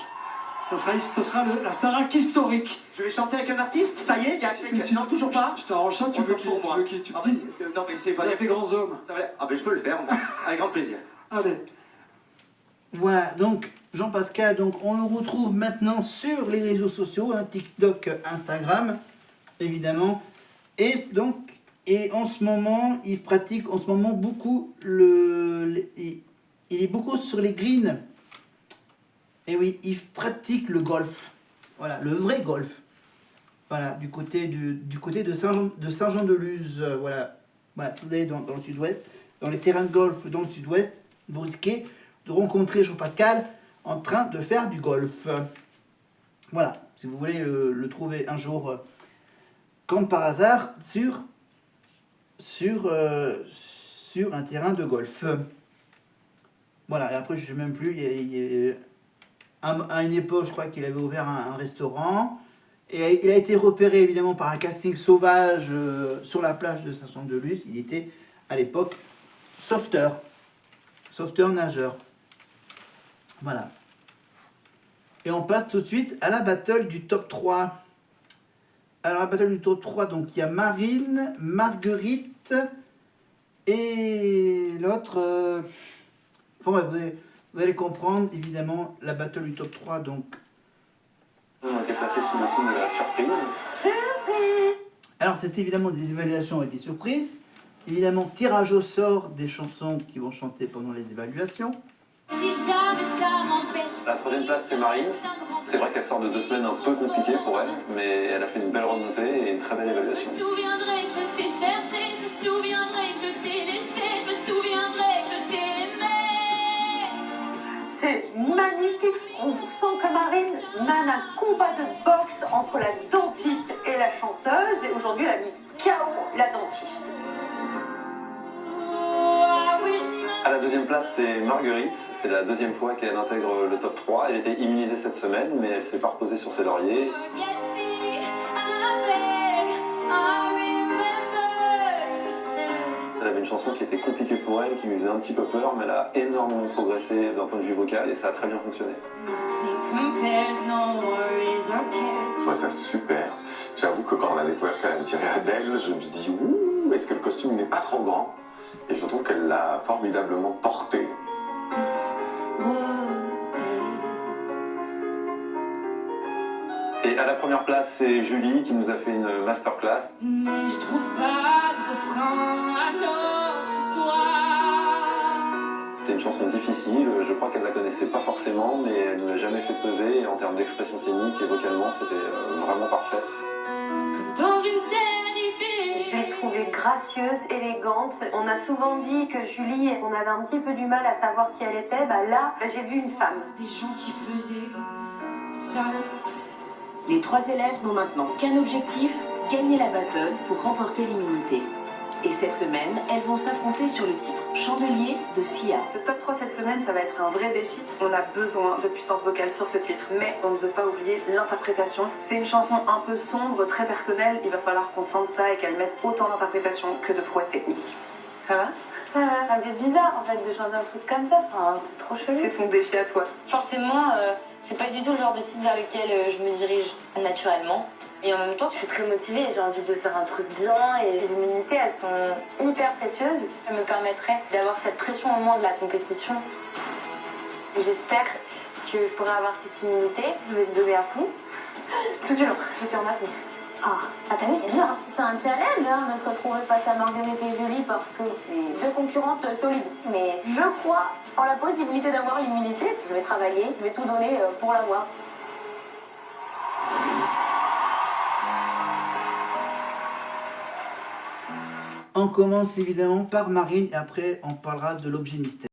Ce sera la Starac historique. Je vais chanter avec un artiste, ça y est, il y a quelqu'un. Non, toujours pas. Je t'arrange ça, tu veux qui? Tu me dis. Non, mais c'est pas des grands hommes. Ah ben je peux le faire, moi. Avec grand plaisir. Allez. Voilà, donc Jean-Pascal, donc on le retrouve maintenant sur les réseaux sociaux, hein, TikTok, Instagram, évidemment. Et donc, en ce moment, il pratique beaucoup il est beaucoup sur les greens. Et oui, il pratique le golf. Voilà, le vrai golf. Voilà, du côté de Saint-Jean-de-Luz. Voilà, si vous allez dans le sud-ouest, dans les terrains de golf dans le sud-ouest, vous risquez de rencontrer Jean-Pascal en train de faire du golf. Voilà, si vous voulez le trouver un jour, comme par hasard, sur un terrain de golf. Voilà, et après, je ne sais même plus, à une époque, je crois qu'il avait ouvert un restaurant. Et il a été repéré évidemment par un casting sauvage sur la plage de Saint-Jean-de-Luz. Il était à l'époque sauveteur nageur. Voilà. Et on passe tout de suite à la battle du top 3. Alors la battle du top 3, donc il y a Marine, Marguerite et l'autre... Bon, vous allez comprendre évidemment la battle du top 3, donc... On a été placé sous le signe de la surprise. Alors c'est évidemment des évaluations et des surprises. Évidemment, tirage au sort des chansons qui vont chanter pendant les évaluations. Si jamais ça m'empêche. La troisième place, c'est Marine. C'est vrai qu'elle sort de 2 semaines un peu compliquées pour elle, mais elle a fait une belle remontée et une très belle évaluation. Je me souviendrai que je t'ai cherché, je me souviendrai que je t'ai laissé, je me souviendrai que je t'ai aimé. C'est magnifique, on sent que Marine mène un combat de boxe entre la dentiste et la chanteuse, et aujourd'hui elle a mis KO la dentiste. À la deuxième place, c'est Marguerite. C'est la deuxième fois qu'elle intègre le top 3. Elle était immunisée cette semaine, mais elle s'est pas reposée sur ses lauriers. Elle avait une chanson qui était compliquée pour elle, qui lui faisait un petit peu peur, mais elle a énormément progressé d'un point de vue vocal et ça a très bien fonctionné. Je trouvais ça super. J'avoue que quand on a découvert qu'elle allait tirer Adèle, je me suis dit, ouh, est-ce que le costume n'est pas trop grand? Et je trouve qu'elle l'a formidablement porté. Et à la première place, c'est Julie qui nous a fait une masterclass. Mais je trouve pas de refrain à notre histoire. C'était une chanson difficile, je crois qu'elle la connaissait pas forcément, mais elle ne l'a jamais fait peser. Et en termes d'expression scénique et vocalement, c'était vraiment parfait. Comme dans une série B. Je l'ai trouvée gracieuse, élégante. On a souvent dit que Julie, on avait un petit peu du mal à savoir qui elle était. Là, j'ai vu une femme. Des gens qui faisaient ça. Les 3 élèves n'ont maintenant qu'un objectif, gagner la battle pour remporter l'immunité. Et cette semaine, elles vont s'affronter sur le titre Chandelier de Sia. Ce top 3 cette semaine, ça va être un vrai défi. On a besoin de puissance vocale sur ce titre, mais on ne veut pas oublier l'interprétation. C'est une chanson un peu sombre, très personnelle. Il va falloir qu'on sente ça et qu'elle mette autant d'interprétation que de prouesse technique. Ça va ? Ça me fait bizarre en fait de chanter un truc comme ça, enfin, c'est trop chelou. C'est ton défi à toi. Forcément, c'est pas du tout le genre de titre vers lequel je me dirige naturellement. Et en même temps, je suis très motivée et j'ai envie de faire un truc bien. Et les immunités, elles sont hyper précieuses. Elles me permettraient d'avoir cette pression au moment de la compétition. Et j'espère que je pourrai avoir cette immunité. Je vais me donner à fond. Tout du long, j'étais en apnée. Ah, t'as vu, c'est dur. C'est un challenge de se retrouver face à Marguerite et Julie parce que c'est 2 concurrentes solides. Mais je crois en la possibilité d'avoir l'immunité. Je vais travailler, je vais tout donner pour l'avoir. On commence évidemment par Marine et après on parlera de l'objet mystère.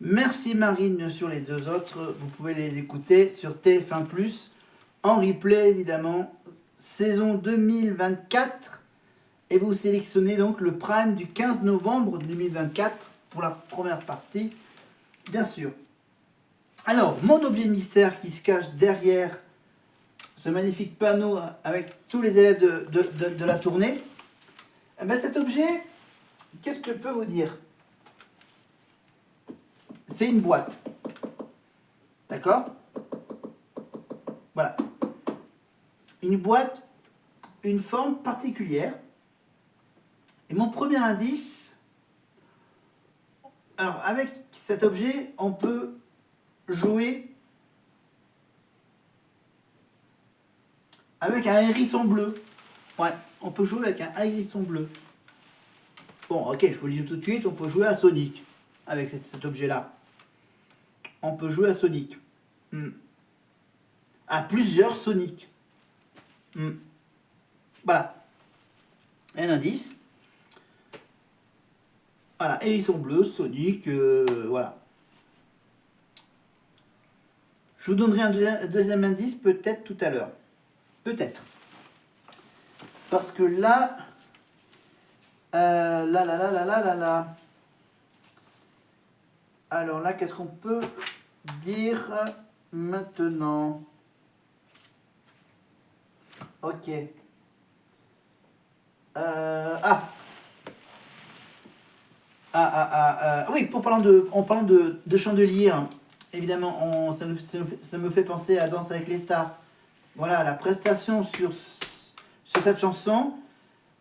Merci Marine sur les 2 autres. Vous pouvez les écouter sur TF1+, en replay évidemment, saison 2024. Et vous sélectionnez donc le prime du 15 novembre 2024 pour la première partie, bien sûr. Alors, mon objet mystère qui se cache derrière ce magnifique panneau avec tous les élèves de la tournée. Eh bien, cet objet, qu'est-ce que je peux vous dire ? C'est une boîte. D'accord ? Voilà. Une boîte, une forme particulière. Et mon premier indice, alors avec cet objet, on peut jouer avec un hérisson bleu. Ouais, on peut jouer avec un hérisson bleu. Bon, ok, je vous le dis tout de suite, on peut jouer à Sonic avec cet objet-là. On peut jouer à Sonic. À plusieurs Sonic. Voilà. Un indice. Voilà, hérisson bleu, Sonic, voilà. Je vous donnerai un deuxième indice peut-être tout à l'heure. Peut-être. Parce que là... là. Alors là, qu'est-ce qu'on peut dire maintenant? Ok. Oui, en parlant de chandelier, hein, évidemment, ça me fait penser à Danse avec les stars. Voilà, la prestation sur cette chanson,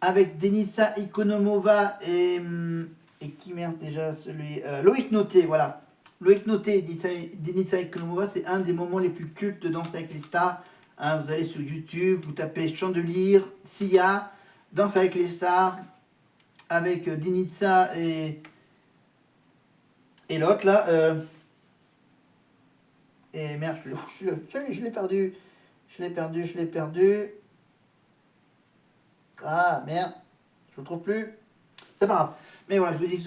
avec Denisa Ikonomova et qui merde déjà celui Loïc Noté, voilà. Loïc Noté et Denisa Ikonomova, c'est un des moments les plus cultes de Danse avec les stars, Hein, vous allez sur YouTube, vous tapez Chandelier, Sia, Danse avec les stars, avec Dinitza et l'autre là. Et merde, je l'ai perdu. Je l'ai perdu. Ah merde, je ne le trouve plus. C'est pas grave. Mais voilà, je vous dis,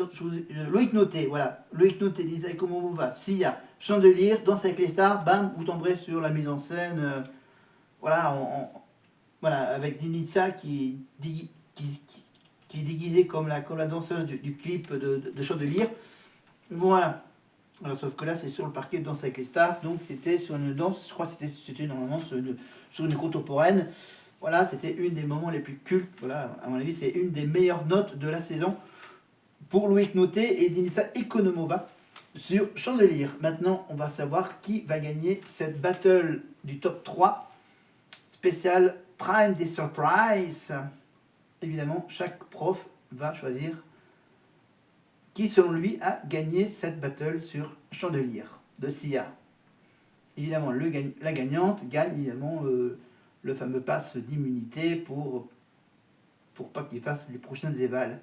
Loïc Noté, voilà. Loïc Noté, disait comment vous va. Sia, Chandelier, Danse avec les stars, bam, vous tomberez sur la mise en scène. Voilà, voilà, avec Dinitza qui est déguisée comme la danseuse du clip de Chandelier. Voilà. Alors, sauf que là, c'est sur le parquet de Danse avec les stars, donc c'était sur une danse, je crois que c'était normalement sur une contemporaine. Voilà, c'était une des moments les plus cultes. Voilà, à mon avis, c'est une des meilleures notes de la saison pour Loïc Noté et Dinitza Ekonomova sur Chandelier. Maintenant, on va savoir qui va gagner cette battle du top 3 spécial Prime des Surprises. Évidemment, chaque prof va choisir qui, selon lui, a gagné cette battle sur Chandelier de Sia. Évidemment, la gagnante gagne évidemment le fameux pass d'immunité pour pas qu'il fasse les prochaines évals.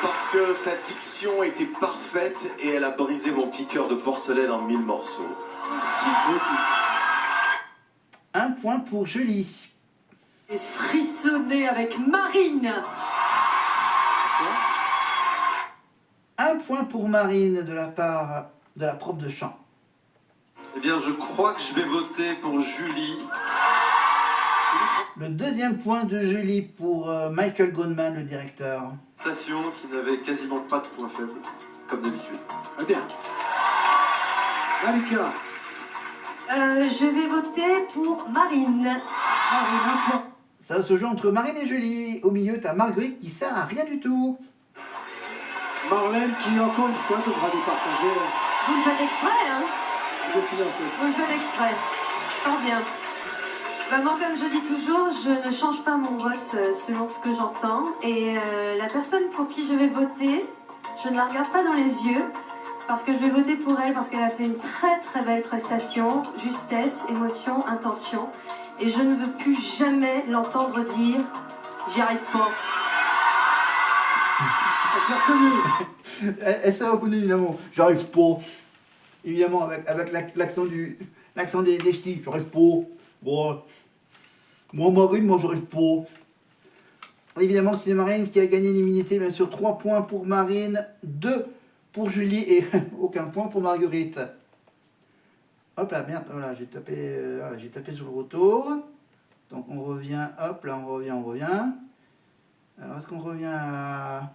Parce que sa diction était parfaite et elle a brisé mon petit cœur de porcelaine en 1000 morceaux. Un point pour Julie. Et frissonner avec Marine. Un point pour Marine de la part de la prof de chant. Eh bien, je crois que je vais voter pour Julie. Le deuxième point de Julie pour Michael Goldman, le directeur. Station qui n'avait quasiment pas de points faibles, comme d'habitude. Très bien. Malika. Je vais voter pour Marine. Marine, un point. Ça se joue entre Marine et Julie. Au milieu, t'as Marguerite qui sert à rien du tout. Marlène qui, encore une fois, devra départager Vous le faites exprès, hein? le filet en tête. Vous le faites exprès. Fort bien. Bah, moi, comme je dis toujours, je ne change pas mon vote selon ce que j'entends. Et la personne pour qui je vais voter, je ne la regarde pas dans les yeux. Parce que je vais voter pour elle, parce qu'elle a fait une très très belle prestation. Justesse, émotion, intention. Et je ne veux plus jamais l'entendre dire « j'y arrive pas ». Elle s'est reconnue. Elle s'est reconnue, évidemment. J'arrive pas. Évidemment, avec l'accent des ch'tis. J'arrive pas. Bon. Moi, Marine, moi, j'arrive pas. Évidemment, c'est Marine qui a gagné l'immunité. Bien sûr, 3 points pour Marine, 2 pour Julie et aucun point pour Marguerite. Hop là, merde. Voilà, j'ai tapé sur le retour. Donc, on revient. Hop là, on revient. Alors, est-ce qu'on revient à...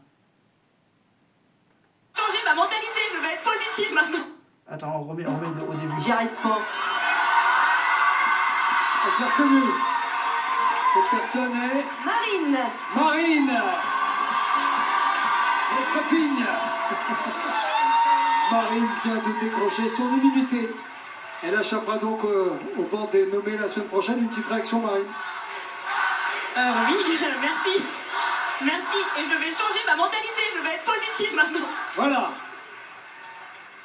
Changer ma mentalité, je vais être positive maintenant. Attends, on remet au début. J'y arrive pas. Elle s'est reconnue. Cette personne est... Marine. Marine. Votre pigne. Marine vient de décrocher son immunité. Elle échappera donc au banc des nommés la semaine prochaine. Une petite réaction, Marine? Oui, merci. Merci, et je vais changer ma mentalité, je vais être positive maintenant. Voilà.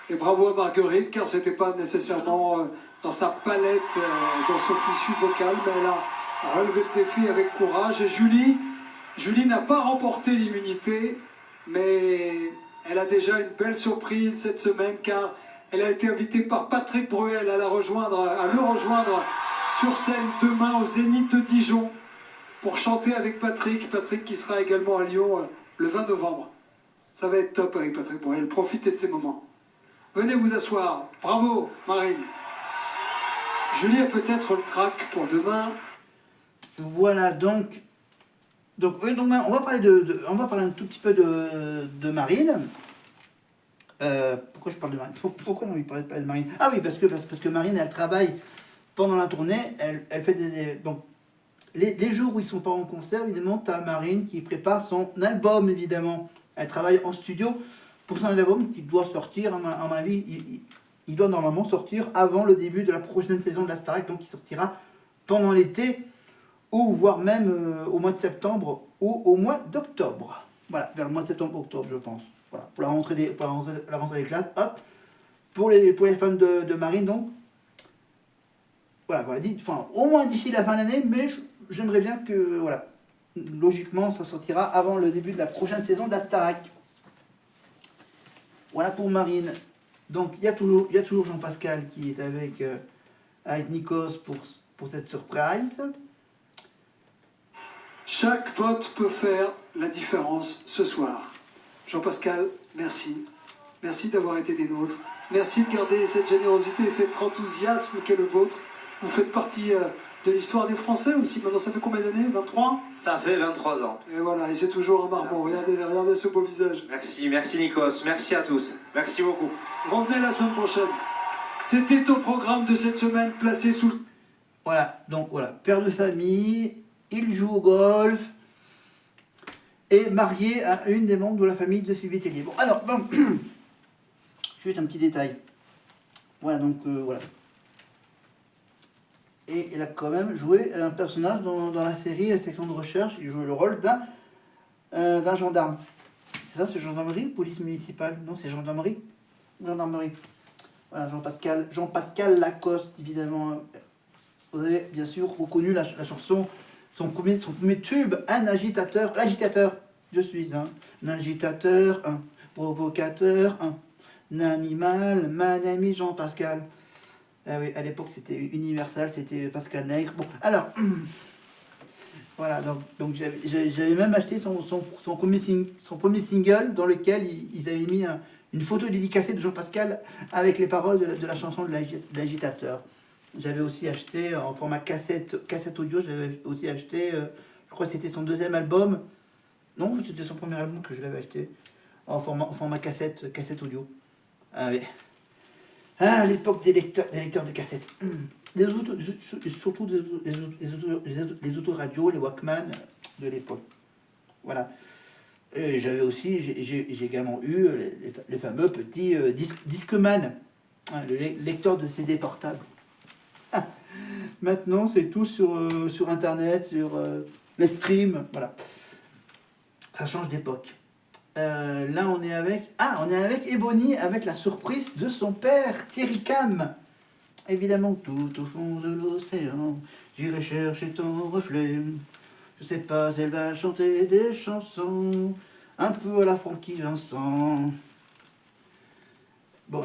Et bravo à Marguerite, car c'était pas nécessairement dans sa palette, dans son tissu vocal, mais elle a relevé le défi avec courage. Et Julie n'a pas remporté l'immunité, mais elle a déjà une belle surprise cette semaine, car elle a été invitée par Patrick Bruel à le rejoindre sur scène demain au Zénith de Dijon pour chanter avec Patrick qui sera également à Lyon le 20 novembre. Ça va être top avec Patrick Bruel, profitez de ces moments. Venez vous asseoir. Bravo, Marine. Julie a peut-être le track pour demain. Voilà, donc on va parler on va parler un tout petit peu de Marine. Pourquoi je parle de Marine? Pourquoi on lui parlait de Marine? Ah oui, parce que Marine, elle travaille pendant la tournée. Elle fait donc les jours où ils sont pas en concert, évidemment, tu as Marine qui prépare son album, évidemment. Elle travaille en studio pour son album qui doit sortir, à mon avis, il doit normalement sortir avant le début de la prochaine saison de la Starac, donc il sortira pendant l'été, ou voire même au mois de septembre ou au mois d'octobre. Voilà, vers le mois de septembre-octobre, je pense. Voilà, pour la rentrée des classes, hop. Pour les fans de Marine, donc, voilà, enfin, au moins d'ici la fin de l'année, mais j'aimerais bien que, voilà, logiquement, ça sortira avant le début de la prochaine saison de la Starac. Voilà pour Marine. Donc, il y a toujours Jean-Pascal qui est avec Nikos pour cette surprise. Chaque vote peut faire la différence ce soir. Jean-Pascal, merci. Merci d'avoir été des nôtres. Merci de garder cette générosité et cet enthousiasme qu'est le vôtre. Vous faites partie de l'histoire des Français aussi. Maintenant, ça fait combien d'années? 23? Ça fait 23 ans. Et voilà, et c'est toujours un marmot. Regardez ce beau visage. Merci Nikos, merci à tous. Merci beaucoup. Revenez la semaine prochaine. C'était au programme de cette semaine placé sous... Voilà, donc voilà, père de famille, il joue au golf, et marié à une des membres de la famille de Sylvie Tellier. Bon, alors, bon, juste un petit détail. Voilà, donc, voilà. Et il a quand même joué un personnage dans la série Section de recherche. Il joue le rôle d'un gendarme. C'est ça, c'est gendarmerie, police municipale? Non, c'est gendarmerie. Gendarmerie. Voilà, Jean-Pascal Lacoste, évidemment. Vous avez bien sûr reconnu la chanson, son premier tube, un agitateur. L'agitateur, je suis un agitateur, un provocateur, un animal, mon ami Jean-Pascal. Ah oui, à l'époque c'était Universal, c'était Pascal Nègre. Bon, alors, voilà, donc j'avais même acheté son premier single dans lequel ils avaient mis une photo dédicacée de Jean-Pascal avec les paroles de la chanson de l'agitateur. J'avais aussi acheté en format cassette audio, j'avais aussi acheté, je crois que c'était son deuxième album. Non, c'était son premier album que je l'avais acheté en format cassette audio. Ah oui. Ah, l'époque des lecteurs de cassettes. Surtout les autoradios, les Walkman de l'époque. Voilà. Et j'avais aussi, j'ai également eu les fameux petits Discman, hein, le lecteur de CD portable. Ah, maintenant, c'est tout sur Internet, sur les streams, voilà. Ça change d'époque. Là, on est avec Ebony, avec la surprise de son père, Thierry Cam. Évidemment, tout au fond de l'océan, j'irai chercher ton reflet. Je sais pas, elle va chanter des chansons, un peu à la Francky Vincent. Bon,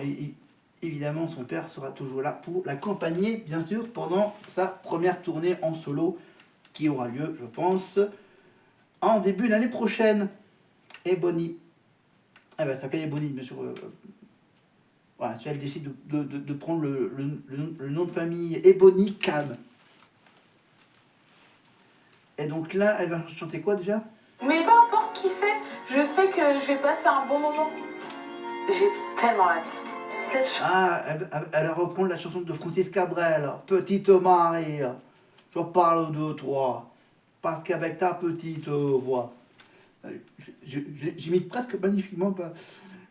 évidemment, son père sera toujours là pour l'accompagner, bien sûr, pendant sa première tournée en solo, qui aura lieu, je pense, en début d'année prochaine. Ebony. Elle va s'appeler Ebony, bien sûr. Voilà, si elle décide de prendre le nom de famille Ebony Cam. Et donc là, elle va chanter quoi déjà? Mais peu importe qui c'est, je sais que je vais passer un bon moment. J'ai tellement hâte. Ah, elle va reprendre la chanson de Francis Cabrel, Petite Marie, je parle de toi, parce qu'avec ta petite voix. J'imite presque magnifiquement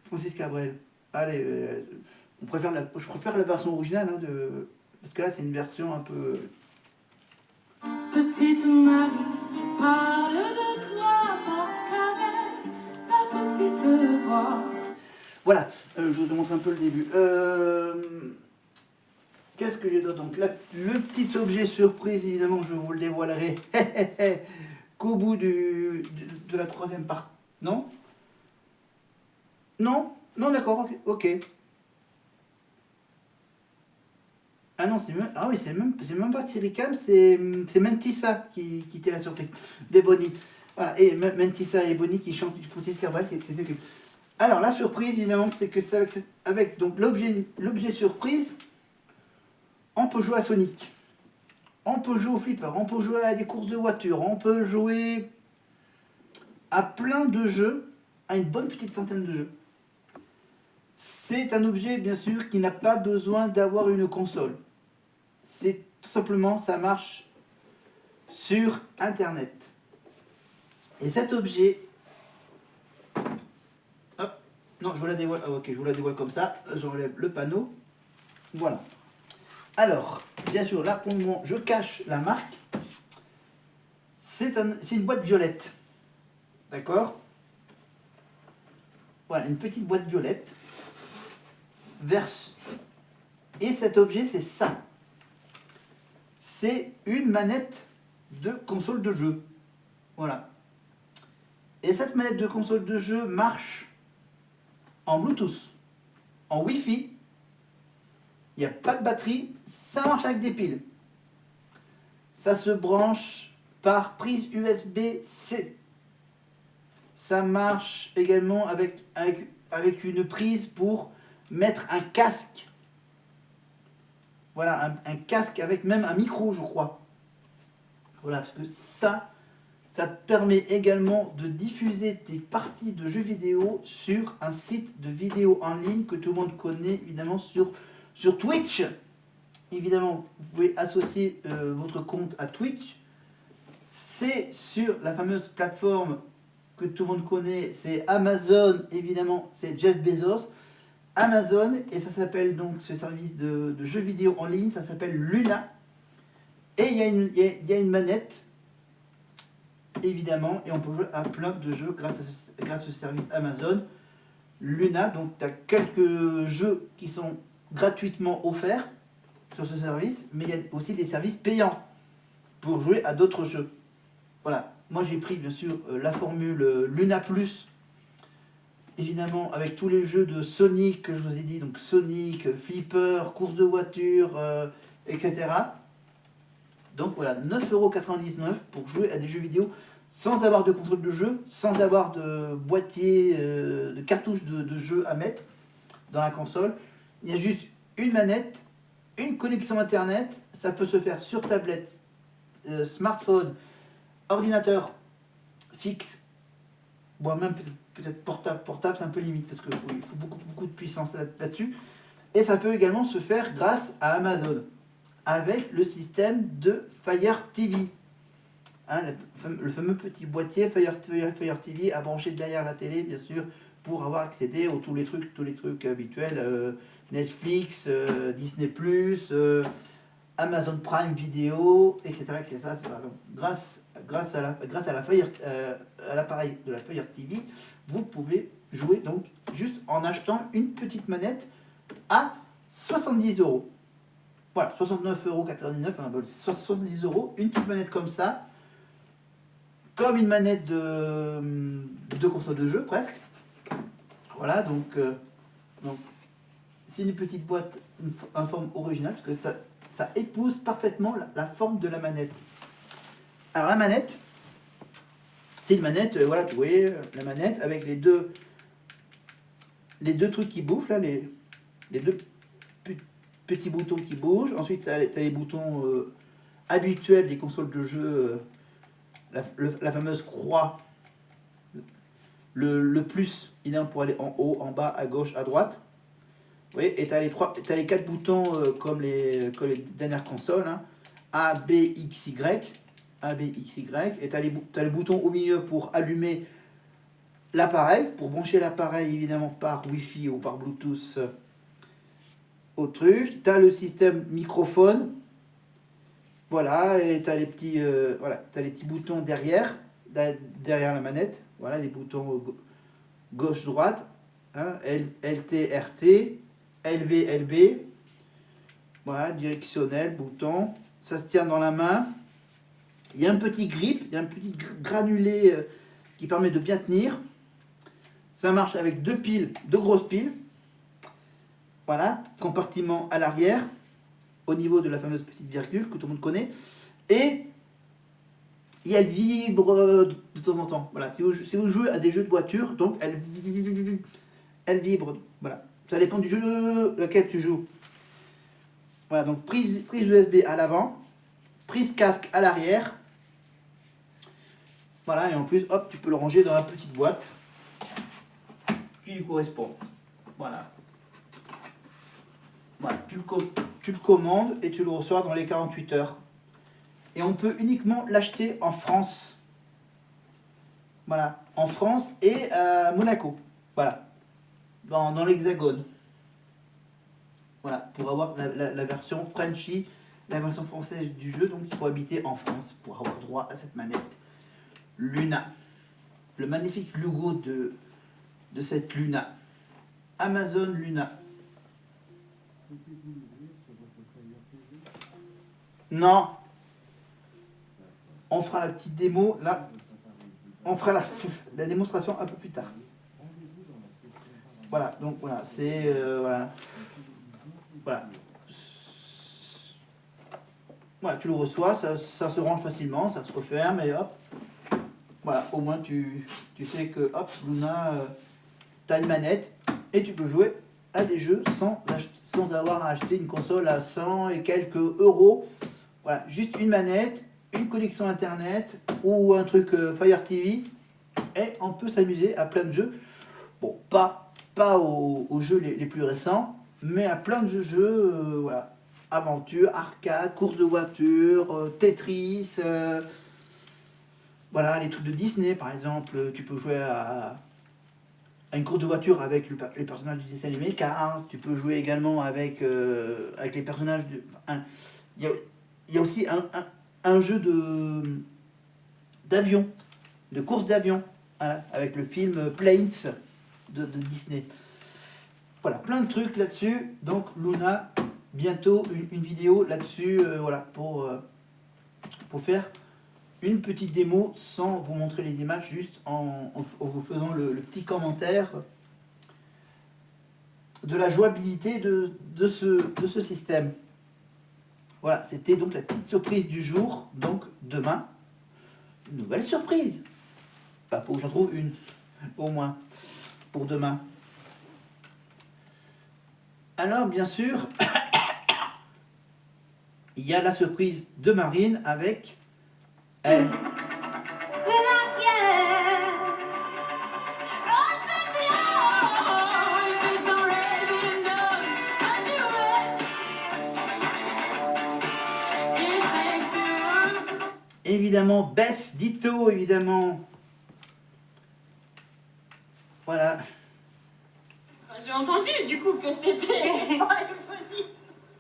Francis Cabrel. Allez, je préfère la version originale, hein, parce que là c'est une version un peu... Petite Marie, parle de toi parce qu'avec ta petite voix. Voilà, je vous montre un peu le début. Qu'est-ce que j'ai d'autre? Donc là, le petit objet surprise, évidemment, je vous le dévoilerai qu'au bout de la troisième partie. Non? Non, d'accord, ok. Ah non, c'est même pas Thierry Cam, c'est Mentissa qui était la surprise d'Ebony. Voilà, et Mentissa et Ebony qui chantent du Francis Cabrel, c'est cool. Alors la surprise, évidemment, c'est que c'est avec donc l'objet surprise, on peut jouer à Sonic, on peut jouer au flipper, on peut jouer à des courses de voitures, on peut jouer à plein de jeux, à une bonne petite centaine de jeux. C'est un objet, bien sûr, qui n'a pas besoin d'avoir une console. C'est tout simplement, ça marche sur Internet. Et cet objet... Hop, non, je vous la dévoile. Ah, ok, je vous la dévoile comme ça. J'enlève le panneau. Voilà. Alors, bien sûr, là, pour le moment, je cache la marque. C'est une boîte violette. D'accord? Voilà, une petite boîte violette. Et cet objet, c'est ça. c'est une manette de console de jeu. Voilà. Et cette manette de console de jeu marche en Bluetooth, en Wi-Fi. Il n'y a pas de batterie, ça marche avec des piles. Ça se branche par prise USB-C. Ça marche également avec une prise pour mettre un casque. Voilà, un casque avec même un micro, je crois. Voilà, parce que ça te permet également de diffuser tes parties de jeux vidéo sur un site de vidéo en ligne que tout le monde connaît, évidemment, sur Twitch. Évidemment, vous pouvez associer votre compte à Twitch. C'est sur la fameuse plateforme que tout le monde connaît, c'est Amazon, évidemment, c'est Jeff Bezos. Amazon, et ça s'appelle donc ce service de jeux vidéo en ligne, ça s'appelle Luna. Et il y a une manette, évidemment, et on peut jouer à plein de jeux grâce au service Amazon Luna. Donc tu as quelques jeux qui sont gratuitement offerts sur ce service, mais il y a aussi des services payants pour jouer à d'autres jeux. Voilà, moi j'ai pris bien sûr la formule Luna Plus, évidemment avec tous les jeux de Sonic que je vous ai dit, donc Sonic, Flipper, course de voiture, etc. Donc voilà, 9,99€ pour jouer à des jeux vidéo sans avoir de console de jeu, sans avoir de boîtier, de cartouche de jeu à mettre dans la console. Il y a juste une manette, une connexion internet, ça peut se faire sur tablette, smartphone, ordinateur fixe, voire même peut-être portable, c'est un peu limite parce qu'il faut beaucoup de puissance là-dessus. Et ça peut également se faire grâce à Amazon, avec le système de Fire TV. Hein, le fameux petit boîtier Fire TV à brancher derrière la télé, bien sûr, pour avoir accédé tous les trucs habituels, Netflix, Disney+, Amazon Prime Video, etc. Donc, grâce à l'appareil de la Fire TV, vous pouvez jouer donc juste en achetant une petite manette à 70€. Voilà, 69,99€, 70€, une petite manette comme ça, comme une manette de console de jeu presque. Voilà, donc c'est une petite boîte en forme originale, parce que ça épouse parfaitement la forme de la manette. Alors la manette, c'est une manette, voilà, vous voyez, la manette avec les deux trucs qui bougent, là, les deux petits boutons qui bougent. Ensuite, tu as les boutons habituels des consoles de jeu, la fameuse croix, le plus, idéal pour aller en haut, en bas, à gauche, à droite. Oui, et tu as les 4 boutons comme les dernières consoles, hein. A, B, X, Y. A, B, X, Y. Et tu as le bouton au milieu pour allumer l'appareil, pour brancher l'appareil évidemment par Wi-Fi ou par Bluetooth au truc. Tu as le système microphone. Voilà, et tu as les petits boutons derrière la manette. Voilà, les boutons gauche-droite. Hein, LT, RT. LV, LB, voilà, directionnel, bouton, ça se tient dans la main. Il y a un petit grip, il y a un petit granulé qui permet de bien tenir. Ça marche avec deux grosses piles. Voilà, compartiment à l'arrière, au niveau de la fameuse petite virgule que tout le monde connaît. Et elle vibre de temps en temps. Voilà, si vous jouez à des jeux de voiture, donc elle vibre, voilà. Ça dépend du jeu lequel tu joues. Voilà, donc prise USB à l'avant, prise casque à l'arrière. Voilà, et en plus, hop, tu peux le ranger dans la petite boîte qui lui correspond. Voilà. Voilà, tu le commandes et tu le reçois dans les 48 heures. Et on peut uniquement l'acheter en France. Voilà, en France et à Monaco. Voilà. Dans l'Hexagone. Voilà, pour avoir la version Frenchy, la version française du jeu, donc il faut habiter en France pour avoir droit à cette manette Luna. Le magnifique logo de cette Luna. Amazon Luna. Non. On fera la petite démo là. On fera la démonstration un peu plus tard. Voilà, donc voilà, c'est voilà. Voilà. Voilà, tu le reçois, ça se range facilement, ça se referme et hop. Voilà, au moins tu sais que hop, Luna, t'as une manette et tu peux jouer à des jeux sans avoir à acheter une console à 100 et quelques euros. Voilà, juste une manette, une connexion internet ou un truc Fire TV et on peut s'amuser à plein de jeux. Bon, pas aux jeux les plus récents, mais à plein de jeux, voilà. Aventure, arcade, course de voiture, Tetris, voilà, les trucs de Disney par exemple, tu peux jouer à une course de voiture avec les personnages du dessin animé, Cars, tu peux jouer également avec les personnages de... Il y a aussi un jeu d'avion, de course d'avion, voilà, avec le film Planes de Disney. Voilà, plein de trucs là-dessus, donc Luna... Bientôt une vidéo là-dessus, voilà, pour faire une petite démo sans vous montrer les images, juste en vous faisant le petit commentaire de la jouabilité de ce système. Voilà, c'était donc la petite surprise du jour. Donc demain, une nouvelle surprise. Pas pour que j'en trouve une, au moins, pour demain. Alors, bien sûr... Il y a la surprise de Marine avec elle. Évidemment, Bess Ditto, évidemment. Voilà. J'ai entendu du coup que c'était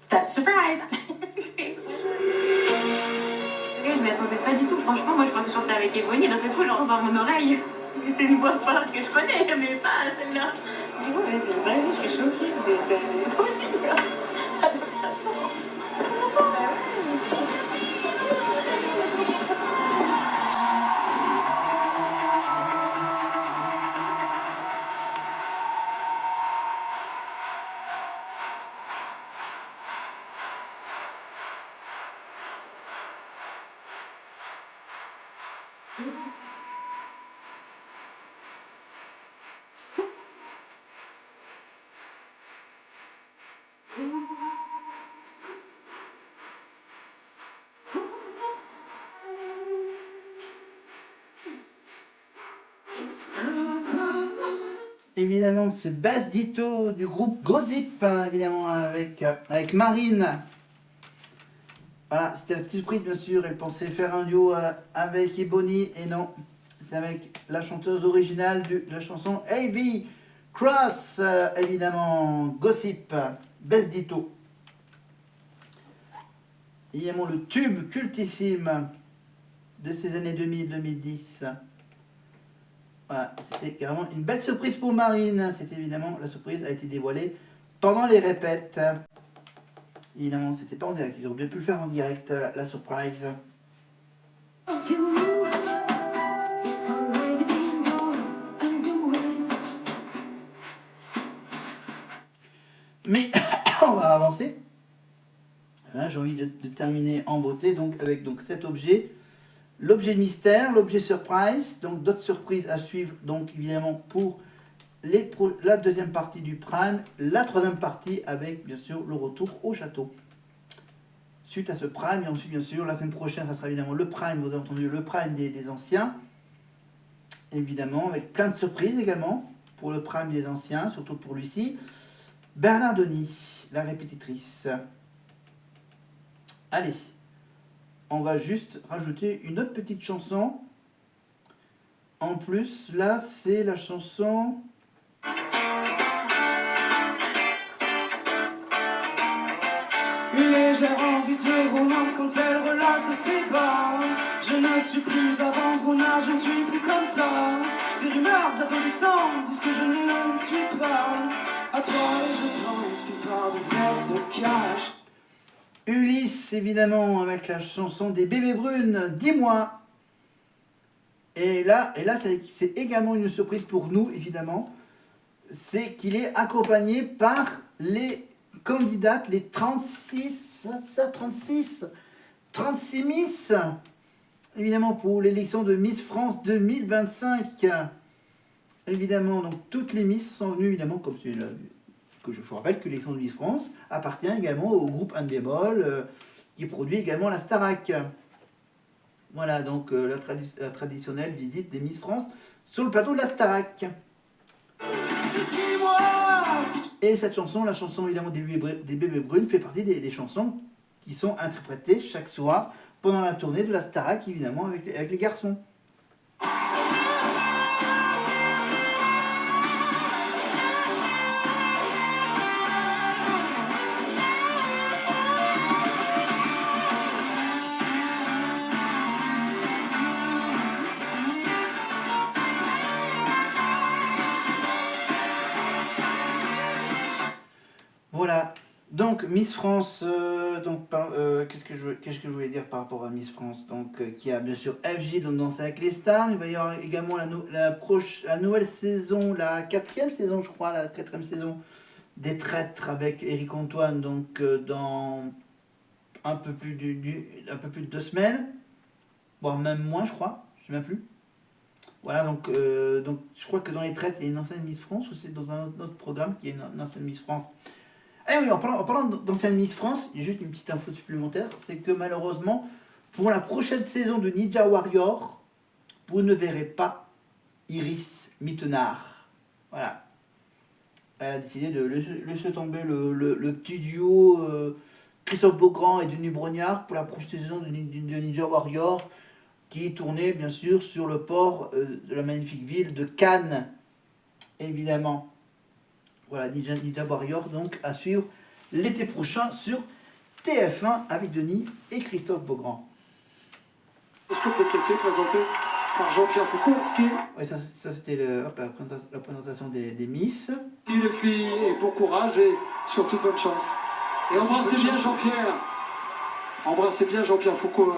That's surprise. Je m'y attendais pas du tout, franchement, moi je pensais chanter avec Ebony, d'un seul coup j'entends dans mon oreille. C'est une voix pas que je connais, mais pas celle-là. Du coup, ouais, c'est vrai, je suis choquée. Ça doit Évidemment, c'est Bess Ditto du groupe Gossip, hein, évidemment, avec Marine. Voilà, c'était la petite surprise, bien sûr. Elle pensait faire un duo avec Ebony, et non, c'est avec la chanteuse originale de la chanson A.V. Cross, évidemment, Gossip, Bess Ditto. Évidemment, le tube cultissime de ces années 2000-2010. Voilà, c'était carrément une belle surprise pour Marine. C'était évidemment, la surprise a été dévoilée pendant les répètes. Évidemment, c'était pas en direct. Ils auraient bien pu le faire en direct, la surprise. Mais on va avancer. J'ai envie de terminer en beauté donc, avec donc, cet objet. L'objet mystère, l'objet surprise, donc d'autres surprises à suivre, donc évidemment pour la deuxième partie du Prime, la troisième partie avec bien sûr le retour au château. Suite à ce Prime, et ensuite bien sûr la semaine prochaine, ça sera évidemment le Prime, vous avez entendu, le Prime des anciens, évidemment, avec plein de surprises également pour le Prime des anciens, surtout pour Lucie. Bernard Denis, la répétitrice. Allez. On va juste rajouter une autre petite chanson. En plus, là, c'est la chanson... Une légère envie de romance quand elle relâche ses bas. Je ne suis plus à vendre au nage, je ne suis plus comme ça. Des rumeurs adolescentes disent que je ne suis pas à toi et je pense qu'une part de vrai se cache. Ulysse, évidemment, avec la chanson des Bébés Brunes, Dis-moi. Et là c'est également une surprise pour nous, évidemment. C'est qu'il est accompagné par les candidates, les 36 Miss, évidemment, pour l'élection de Miss France 2025. Évidemment, donc toutes les Miss sont venues, évidemment, comme c'est que je vous rappelle que l'élection de Miss France appartient également au groupe Endemol, qui produit également la Starac. Voilà, donc la traditionnelle visite des Miss France sur le plateau de la Starac. Et cette chanson, la chanson évidemment des Bébés Brunes, fait partie des chansons qui sont interprétées chaque soir pendant la tournée de la Starac, évidemment, avec les garçons. Voilà, donc Miss France, qu'est-ce que je voulais dire par rapport à Miss France, donc qui a bien sûr FJ dans Danse avec les stars. Il va y avoir également la nouvelle saison, la 4e saison je crois, la 4e saison des Traîtres avec Éric Antoine, donc dans un peu plus de 2 semaines, voire même moins je crois, je ne sais même plus. Voilà, donc je crois que dans les Traîtres il y a une ancienne Miss France, ou c'est dans un autre programme qui est une ancienne Miss France. Eh oui, en parlant d'ancienne Miss France, il y a juste une petite info supplémentaire, c'est que malheureusement, pour la prochaine saison de Ninja Warrior, vous ne verrez pas Iris Mittenard. Voilà. Elle a décidé de laisser tomber le petit duo Christophe Beaugrand et Denis Brognard pour la prochaine saison de Ninja Warrior, qui tournait bien sûr sur le port de la magnifique ville de Cannes, évidemment. Voilà, Ninja Warrior, donc à suivre l'été prochain sur TF1 avec Denis et Christophe Beaugrand. Le scope de métier présenté par Jean-Pierre Foucault. Oui, ça c'était la présentation des Miss. Les filles, et bon courage et surtout bonne chance. Et embrassez bien Jean-Pierre. Embrassez bien Jean-Pierre Foucault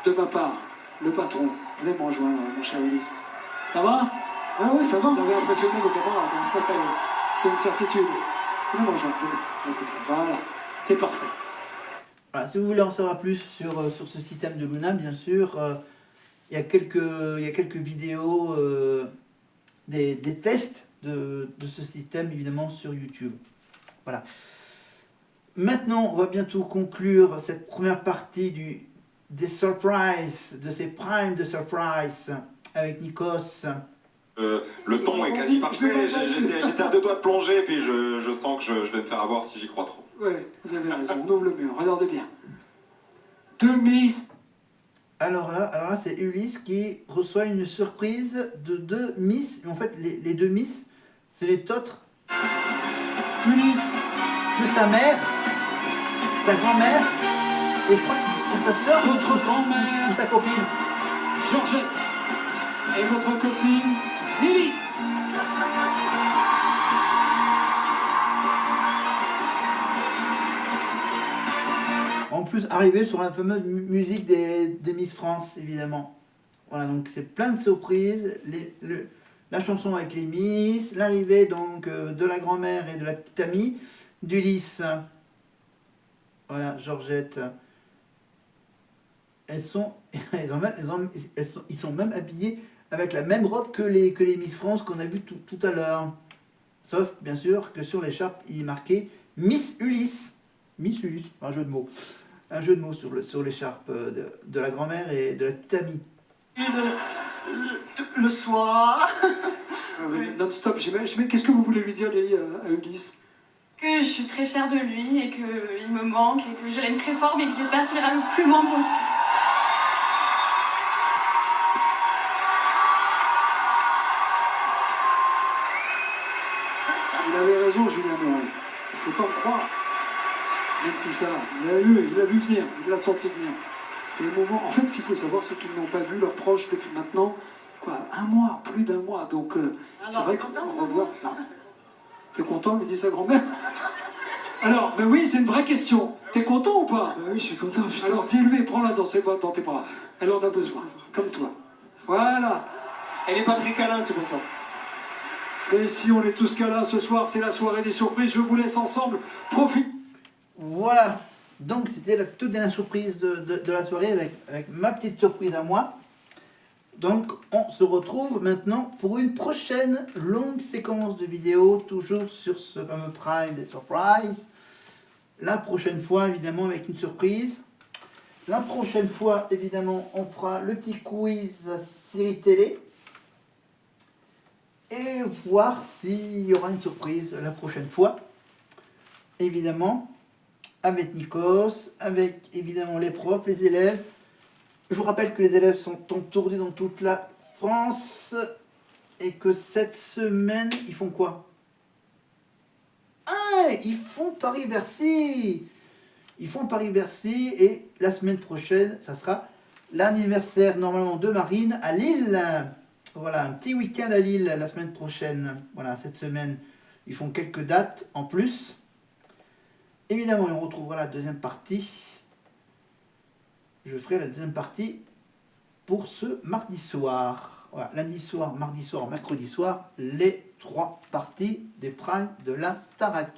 de ma part, le patron. Venez me rejoindre, mon cher Ulysse. Ça va? Ah oui, ça va. Vous avez impressionné vos camarades, ça y est. C'est une certitude. Venez me rejoindre. Voilà, c'est parfait. Voilà, si vous voulez en savoir plus sur ce système de Luna, bien sûr, il y a quelques vidéos des tests de ce système, évidemment, sur YouTube. Voilà. Maintenant, on va bientôt conclure cette première partie des surprises, de ces primes de surprise avec Nikos. Le ton est quasi parfait, j'étais à 2 doigts de plonger, et puis je sens que je vais me faire avoir si j'y crois trop. Oui, vous avez raison, on ouvre le mur, regardez bien. 2 Miss. Alors là, c'est Ulysse qui reçoit une surprise de 2 Miss. En fait, les 2 Miss, c'est les tôtres. Ulysse. Que sa mère, sa grand-mère, et je crois que c'est sa sœur ou sa copine. Georgette. Et votre copine, Lily. En plus, arrivé sur la fameuse musique des Miss France, évidemment. Voilà, donc c'est plein de surprises. La chanson avec les Miss, l'arrivée donc de la grand-mère et de la petite amie d'Ulysse. Voilà, Georgette. Ils sont même habillés avec la même robe que les Miss France qu'on a vu tout à l'heure. Sauf, bien sûr, que sur l'écharpe, il est marqué Miss Ulysse. Miss Ulysse, un jeu de mots. Un jeu de mots sur l'écharpe de la grand-mère et de la petite amie. Le soir. Non-stop, qu'est-ce que vous voulez lui dire, Lily, à Ulysse? Que je suis très fière de lui et qu'il me manque et que je l'aime très fort, mais que j'espère qu'il ira le plus loin possible. Il avait raison, Julien Doré. Il ne faut pas me croire. Même si ça, il l'a vu venir, il l'a senti venir. C'est le moment. En fait, ce qu'il faut savoir, c'est qu'ils n'ont pas vu leurs proches depuis maintenant, un mois, plus d'1 mois. Donc, c'est vrai qu'on revoit. T'es content, lui dit sa grand-mère. Alors, mais oui, c'est une vraie question. T'es content ou pas? Oui, je suis content, putain. Alors dis-lui, prends-la dans tes bras. Elle en a besoin, comme toi. Voilà. Elle est pas très câlin, c'est pour ça. Et si on est tous câlins ce soir, c'est la soirée des surprises. Je vous laisse ensemble profiter. Voilà, donc c'était la toute dernière surprise de la soirée avec ma petite surprise à moi. Donc on se retrouve maintenant pour une prochaine longue séquence de vidéos, toujours sur ce fameux Prime des Surprises. La prochaine fois, évidemment, avec une surprise. La prochaine fois, évidemment, on fera le petit quiz série télé. Et voir s'il y aura une surprise la prochaine fois. Évidemment, avec Nikos, avec évidemment les profs, les élèves. Je vous rappelle que les élèves sont entourés dans toute la France. Et que cette semaine, ils font quoi? Ah, ils font Paris-Bercy. Ils font Paris-Bercy et la semaine prochaine, ça sera l'anniversaire normalement de Marine à Lille. Voilà, un petit week-end à Lille la semaine prochaine. Voilà, cette semaine, ils font quelques dates en plus. Évidemment, on retrouvera la deuxième partie. Je ferai la deuxième partie pour ce mardi soir. Voilà, lundi soir, mardi soir, mercredi soir, les 3 parties des primes de la Starac.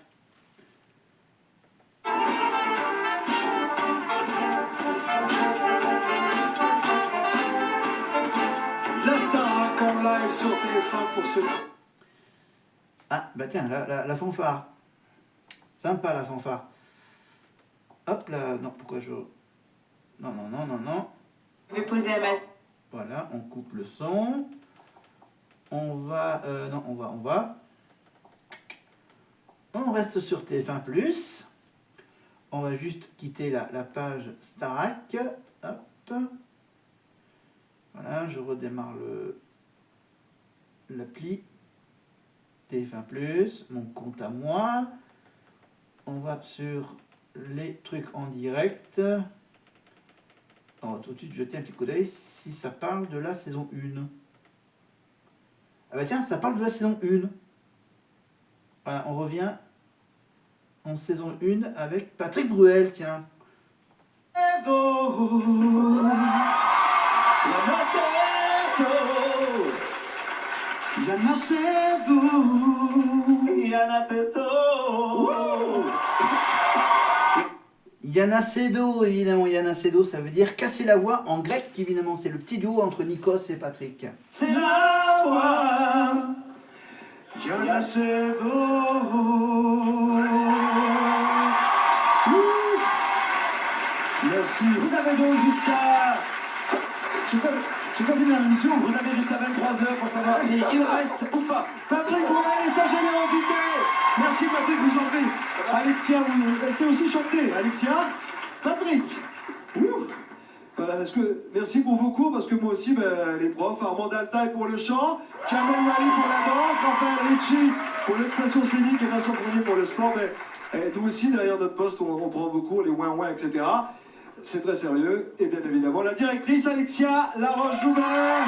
La Starac en live sur TF1 pour ceux. Ah, bah tiens, la fanfare. Sympa la fanfare. Hop là, non, pourquoi je... Non. Je vais poser à ma... Voilà, on coupe le son. On va... non, on va... On reste sur TF1+. On va juste quitter la page Starac. Hop. Voilà, je redémarre l'appli. TF1+, mon compte à moi. On va sur les trucs en direct. On va tout de suite jeter un petit coup d'œil si ça parle de la saison 1. Ah bah tiens, ça parle de la saison 1. Voilà, on revient en saison 1 avec Patrick Bruel, tiens. Yana Sedo, évidemment, Yana Sedo, ça veut dire casser la voix en grec, évidemment, c'est le petit duo entre Nikos et Patrick. C'est la voix, Yana Sedo. Merci. Vous avez donc jusqu'à... Tu peux finir l'émission? Vous avez jusqu'à 23h pour savoir s'il reste ou pas. Patrick Bruel et sa générosité. Merci Patrick, vous en prie. Alexia, elle sait aussi chanter. Alexia, Patrick. Ouh. Voilà, merci pour vos cours, parce que moi aussi, les profs, Armand Altaï pour le chant, Kamel Wally pour la danse, Raphaël Ricci pour l'expression scénique et Vincent Fournier pour le sport. Mais nous aussi, derrière notre poste, on prend vos cours, les ouin-ouin, etc. C'est très sérieux. Et bien évidemment, la directrice Alexia Laroche-Joubert.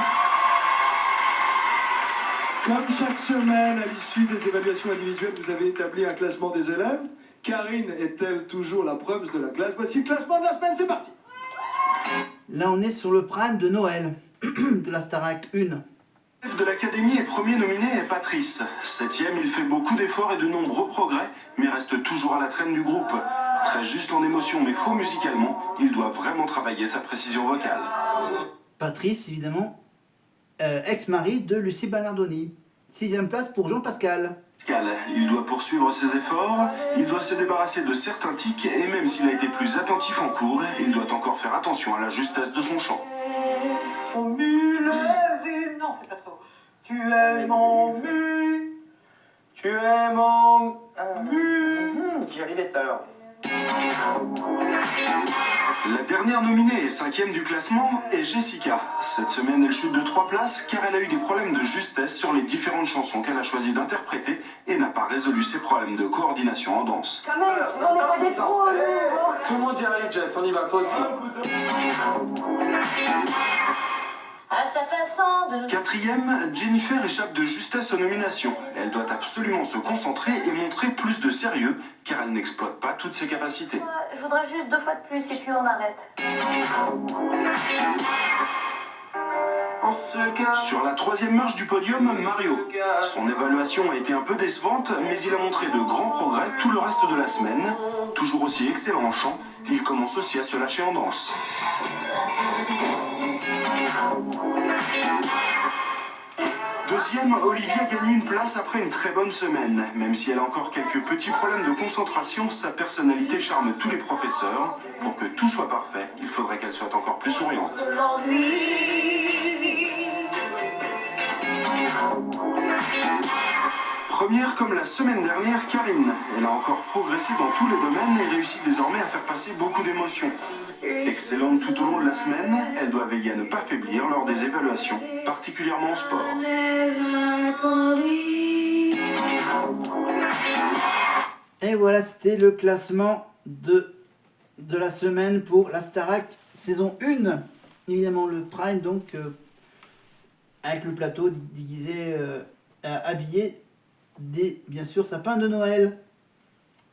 Comme chaque semaine, à l'issue des évaluations individuelles, vous avez établi un classement des élèves. Karine est-elle toujours la preuve de la classe? Voici le classement de la semaine, c'est parti. Là, on est sur le prime de Noël, de la Starac 1. L'élève de l'académie et premier nominé est Patrice. 7e, il fait beaucoup d'efforts et de nombreux progrès, mais reste toujours à la traîne du groupe. Très juste en émotion, mais faux musicalement, il doit vraiment travailler sa précision vocale. Patrice, évidemment, ex-mari de Lucie Bernardoni. 6e place pour Jean-Pascal. Il doit poursuivre ses efforts, il doit se débarrasser de certains tics, et même s'il a été plus attentif en cours, il doit encore faire attention à la justesse de son chant. Mon mulesine, non, c'est pas trop. Tu es mon mu, tu es mon mu. J'y arrivais tout à l'heure. La dernière nominée et 5e du classement est Jessica. Cette semaine, elle chute de 3 places car elle a eu des problèmes de justesse sur les différentes chansons qu'elle a choisi d'interpréter et n'a pas résolu ses problèmes de coordination en danse. Quand même, on n'est pas des pros, nous. Tout le monde y arrive, Jess, on y va, toi aussi. à sa façon de nous... Quatrième, Jennifer échappe de justesse aux nominations. Elle doit absolument se concentrer et montrer plus de sérieux, car elle n'exploite pas toutes ses capacités. Je voudrais juste 2 fois de plus et puis on arrête. Sur la troisième marche du podium, Mario. Son évaluation a été un peu décevante, mais il a montré de grands progrès tout le reste de la semaine. Toujours aussi excellent en chant, il commence aussi à se lâcher en danse. Deuxième, Olivia gagne une place après une très bonne semaine. Même si elle a encore quelques petits problèmes de concentration, sa personnalité charme tous les professeurs. Pour que tout soit parfait, il faudrait qu'elle soit encore plus souriante. Première comme la semaine dernière, Karine. Elle a encore progressé dans tous les domaines et réussit désormais à faire passer beaucoup d'émotions. Excellente tout au long de la semaine, elle doit veiller à ne pas faiblir lors des évaluations, particulièrement en sport. Et voilà, c'était le classement de la semaine pour la Starac saison 1. Évidemment le Prime, donc avec le plateau déguisé, habillé des, bien sûr, sapins de Noël.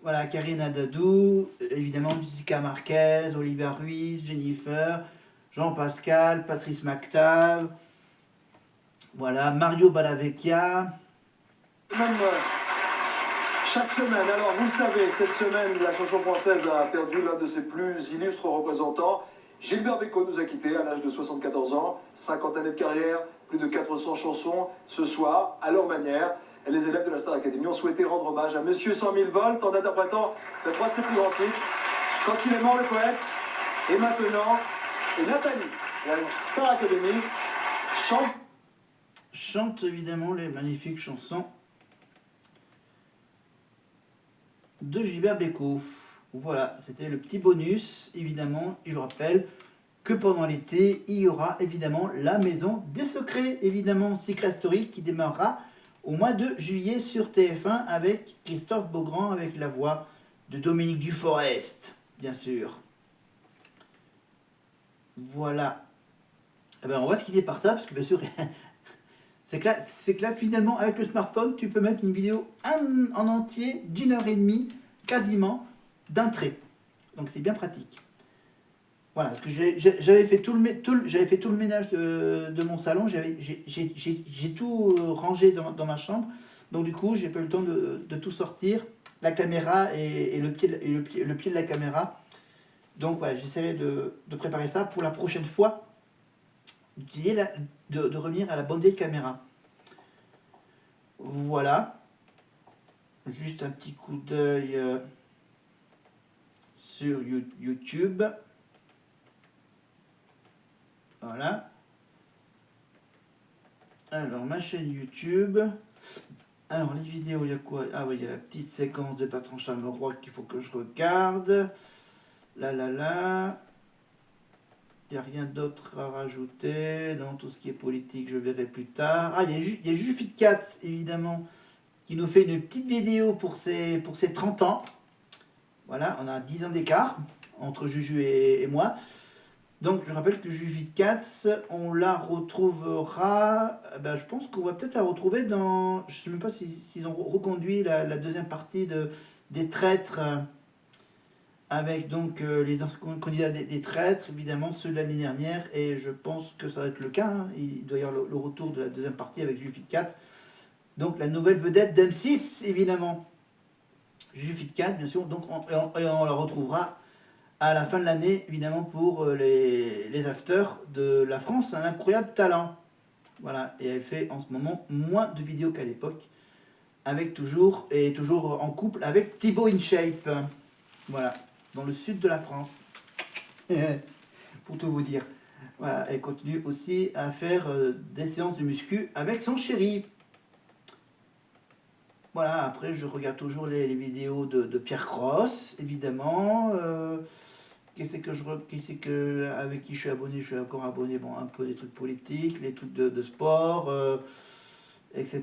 Voilà, Karina Dadou, évidemment Jessica Marquez, Olivia Ruiz, Jennifer, Jean-Pascal, Patrice McTav, voilà, Mario Balavecchia. Même chaque semaine, alors vous le savez, cette semaine, la chanson française a perdu l'un de ses plus illustres représentants. Gilbert Bécaud nous a quittés à l'âge de 74 ans, 50 années de carrière, plus de 400 chansons. Ce soir, à leur manière, les élèves de la Star Academy ont souhaité rendre hommage à Monsieur 100 000 volts en interprétant la droite de ses plus grands titres. Quand il est mort, le poète, et maintenant, et Nathalie, la Star Academy, chante évidemment les magnifiques chansons de Gilbert Bécaud. Voilà, c'était le petit bonus, évidemment, et je rappelle que pendant l'été, il y aura évidemment la Maison des Secrets, évidemment, Secret Story, qui démarrera au mois de juillet sur TF1 avec Christophe Beaugrand, avec la voix de Dominique Duforest, bien sûr. Voilà. Eh ben, on va se quitter par ça, parce que bien sûr, c'est que là, finalement, avec le smartphone, tu peux mettre une vidéo en entier d'1h30, quasiment, d'un trait. Donc c'est bien pratique. Voilà, parce que j'avais fait tout le ménage de mon salon, j'ai tout rangé dans ma chambre, donc du coup j'ai pas eu le temps de tout sortir, la caméra et le pied de la caméra. Donc voilà, j'essaierai de préparer ça pour la prochaine fois, de revenir à la bonne vieille caméra. Voilà, juste un petit coup d'œil sur YouTube. Voilà. Alors, ma chaîne YouTube. Alors, les vidéos, il y a quoi? Ah oui, il y a la petite séquence de Patron Charmeroy qu'il faut que je regarde. Il n'y a rien d'autre à rajouter. Dans tout ce qui est politique, je verrai plus tard. Ah, il y a Jufit Cats, évidemment, qui nous fait une petite vidéo pour ses 30 ans. Voilà, on a 10 ans d'écart entre Juju et moi. Donc je rappelle que Jufit Cats, on la retrouvera, je pense qu'on va peut-être la retrouver dans, je ne sais même pas s'ils ont reconduit la deuxième partie des traîtres, avec donc les anciens candidats des traîtres, évidemment ceux de l'année dernière, et je pense que ça va être le cas, hein. Il doit y avoir le retour de la deuxième partie avec Jufit Cats, donc la nouvelle vedette d'M6, évidemment. Jufit Cats, bien sûr, donc on la retrouvera à la fin de l'année, évidemment, pour les afters de La France, un incroyable talent. Voilà, et elle fait en ce moment moins de vidéos qu'à l'époque, avec toujours en couple avec Thibaut InShape. Voilà, dans le sud de la France. Pour tout vous dire. Voilà, elle continue aussi à faire des séances de muscu avec son chéri. Voilà, après je regarde toujours les vidéos de Pierre Cross, évidemment. Avec qui je suis abonné? Je suis encore abonné, bon, un peu des trucs politiques, les trucs de sport, etc.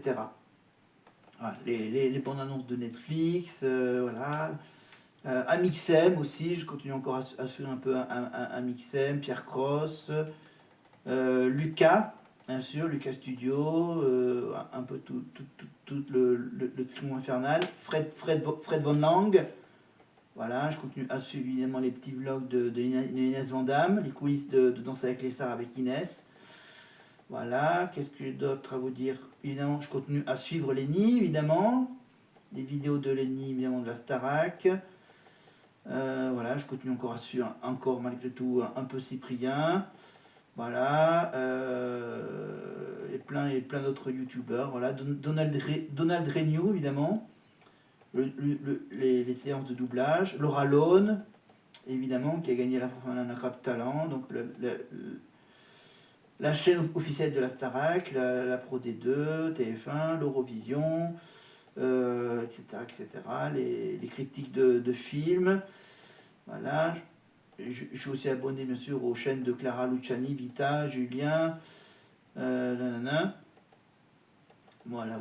Voilà, les bandes annonces de Netflix, voilà. Amixem aussi, je continue encore à suivre un peu Amixem, Pierre Cross. Lucas, bien sûr, Lucas Studio, un peu tout le trio infernal, Fred Von Lang, voilà, je continue à suivre évidemment les petits vlogs de Inès Vandamme, les coulisses de Danse avec les stars avec Inès. Voilà, qu'est-ce que j'ai d'autre à vous dire? Évidemment, je continue à suivre Lenny, évidemment. Les vidéos de Lenny, évidemment, de la Starac. Voilà, je continue encore à suivre, malgré tout, un peu Cyprien. Voilà, et plein d'autres youtubeurs. Voilà, Donald Renew, évidemment. Les séances de doublage. Laura Lone, évidemment, qui a gagné la Crap Talent. Donc, la chaîne officielle de la Starac, la Pro D2, TF1, l'Eurovision, etc. Les critiques de films. Voilà. Je suis aussi abonné, bien sûr, aux chaînes de Clara Luciani, Vita, Julien, nanana. Voilà.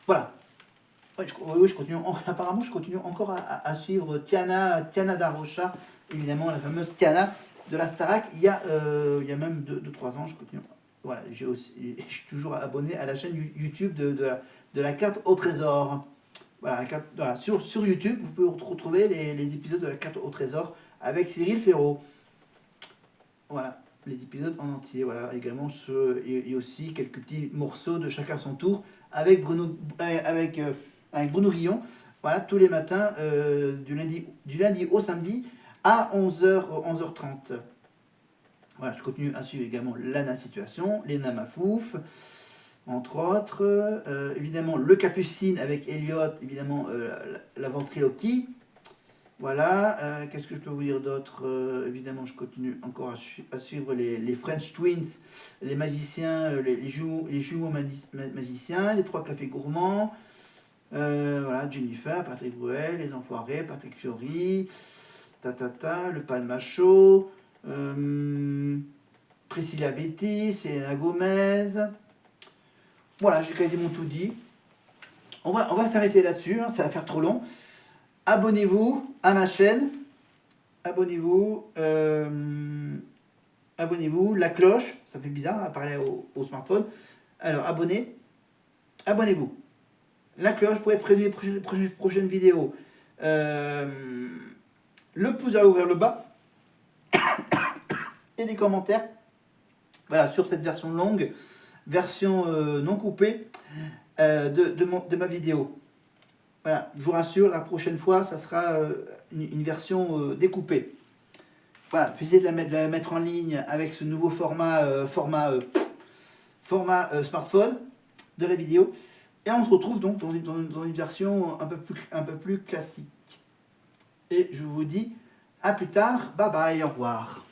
Voilà. Oui, je continue. Apparemment, je continue encore à suivre Tiana Darocha, évidemment, la fameuse Tiana de la Starac. Il y a même 2-3 ans, je continue. Voilà, je suis toujours abonné à la chaîne YouTube de la carte au trésor. Voilà, sur YouTube, vous pouvez retrouver les épisodes de la carte au trésor avec Cyril Ferraud. Voilà, les épisodes en entier. Voilà, également et aussi quelques petits morceaux de Chacun son tour avec Bruno Guillon. Voilà, tous les matins du lundi au samedi à 11h30. Voilà, je continue à suivre également Lana Situation, Léna Mafouf, entre autres. Évidemment, Le Capucine avec Elliot, évidemment, la ventriloquie. Voilà, qu'est-ce que je peux vous dire d'autre? Évidemment, je continue encore à suivre les French Twins, les magiciens, les jumeaux magiciens, les 3 cafés gourmands. Voilà, Jennifer, Patrick Bruel, Les Enfoirés, Patrick Fiori, le Palmacho, Priscilla Betty, Selena Gomez. Voilà, j'ai quasiment tout dit. On va s'arrêter là-dessus, hein, ça va faire trop long. Abonnez-vous à ma chaîne. Abonnez-vous. La cloche. Ça fait bizarre à parler au smartphone. Alors, abonnez-vous. La cloche pour être prévenu des prochaines vidéos. Le pouce vers le bas. Et des commentaires. Voilà, sur cette version longue. Version non coupée de ma vidéo. Voilà, je vous rassure, la prochaine fois, ça sera une version découpée. Voilà, je vais essayer de la mettre en ligne avec ce nouveau format smartphone de la vidéo. Et on se retrouve donc dans une version un peu plus classique. Et je vous dis à plus tard, bye bye, au revoir.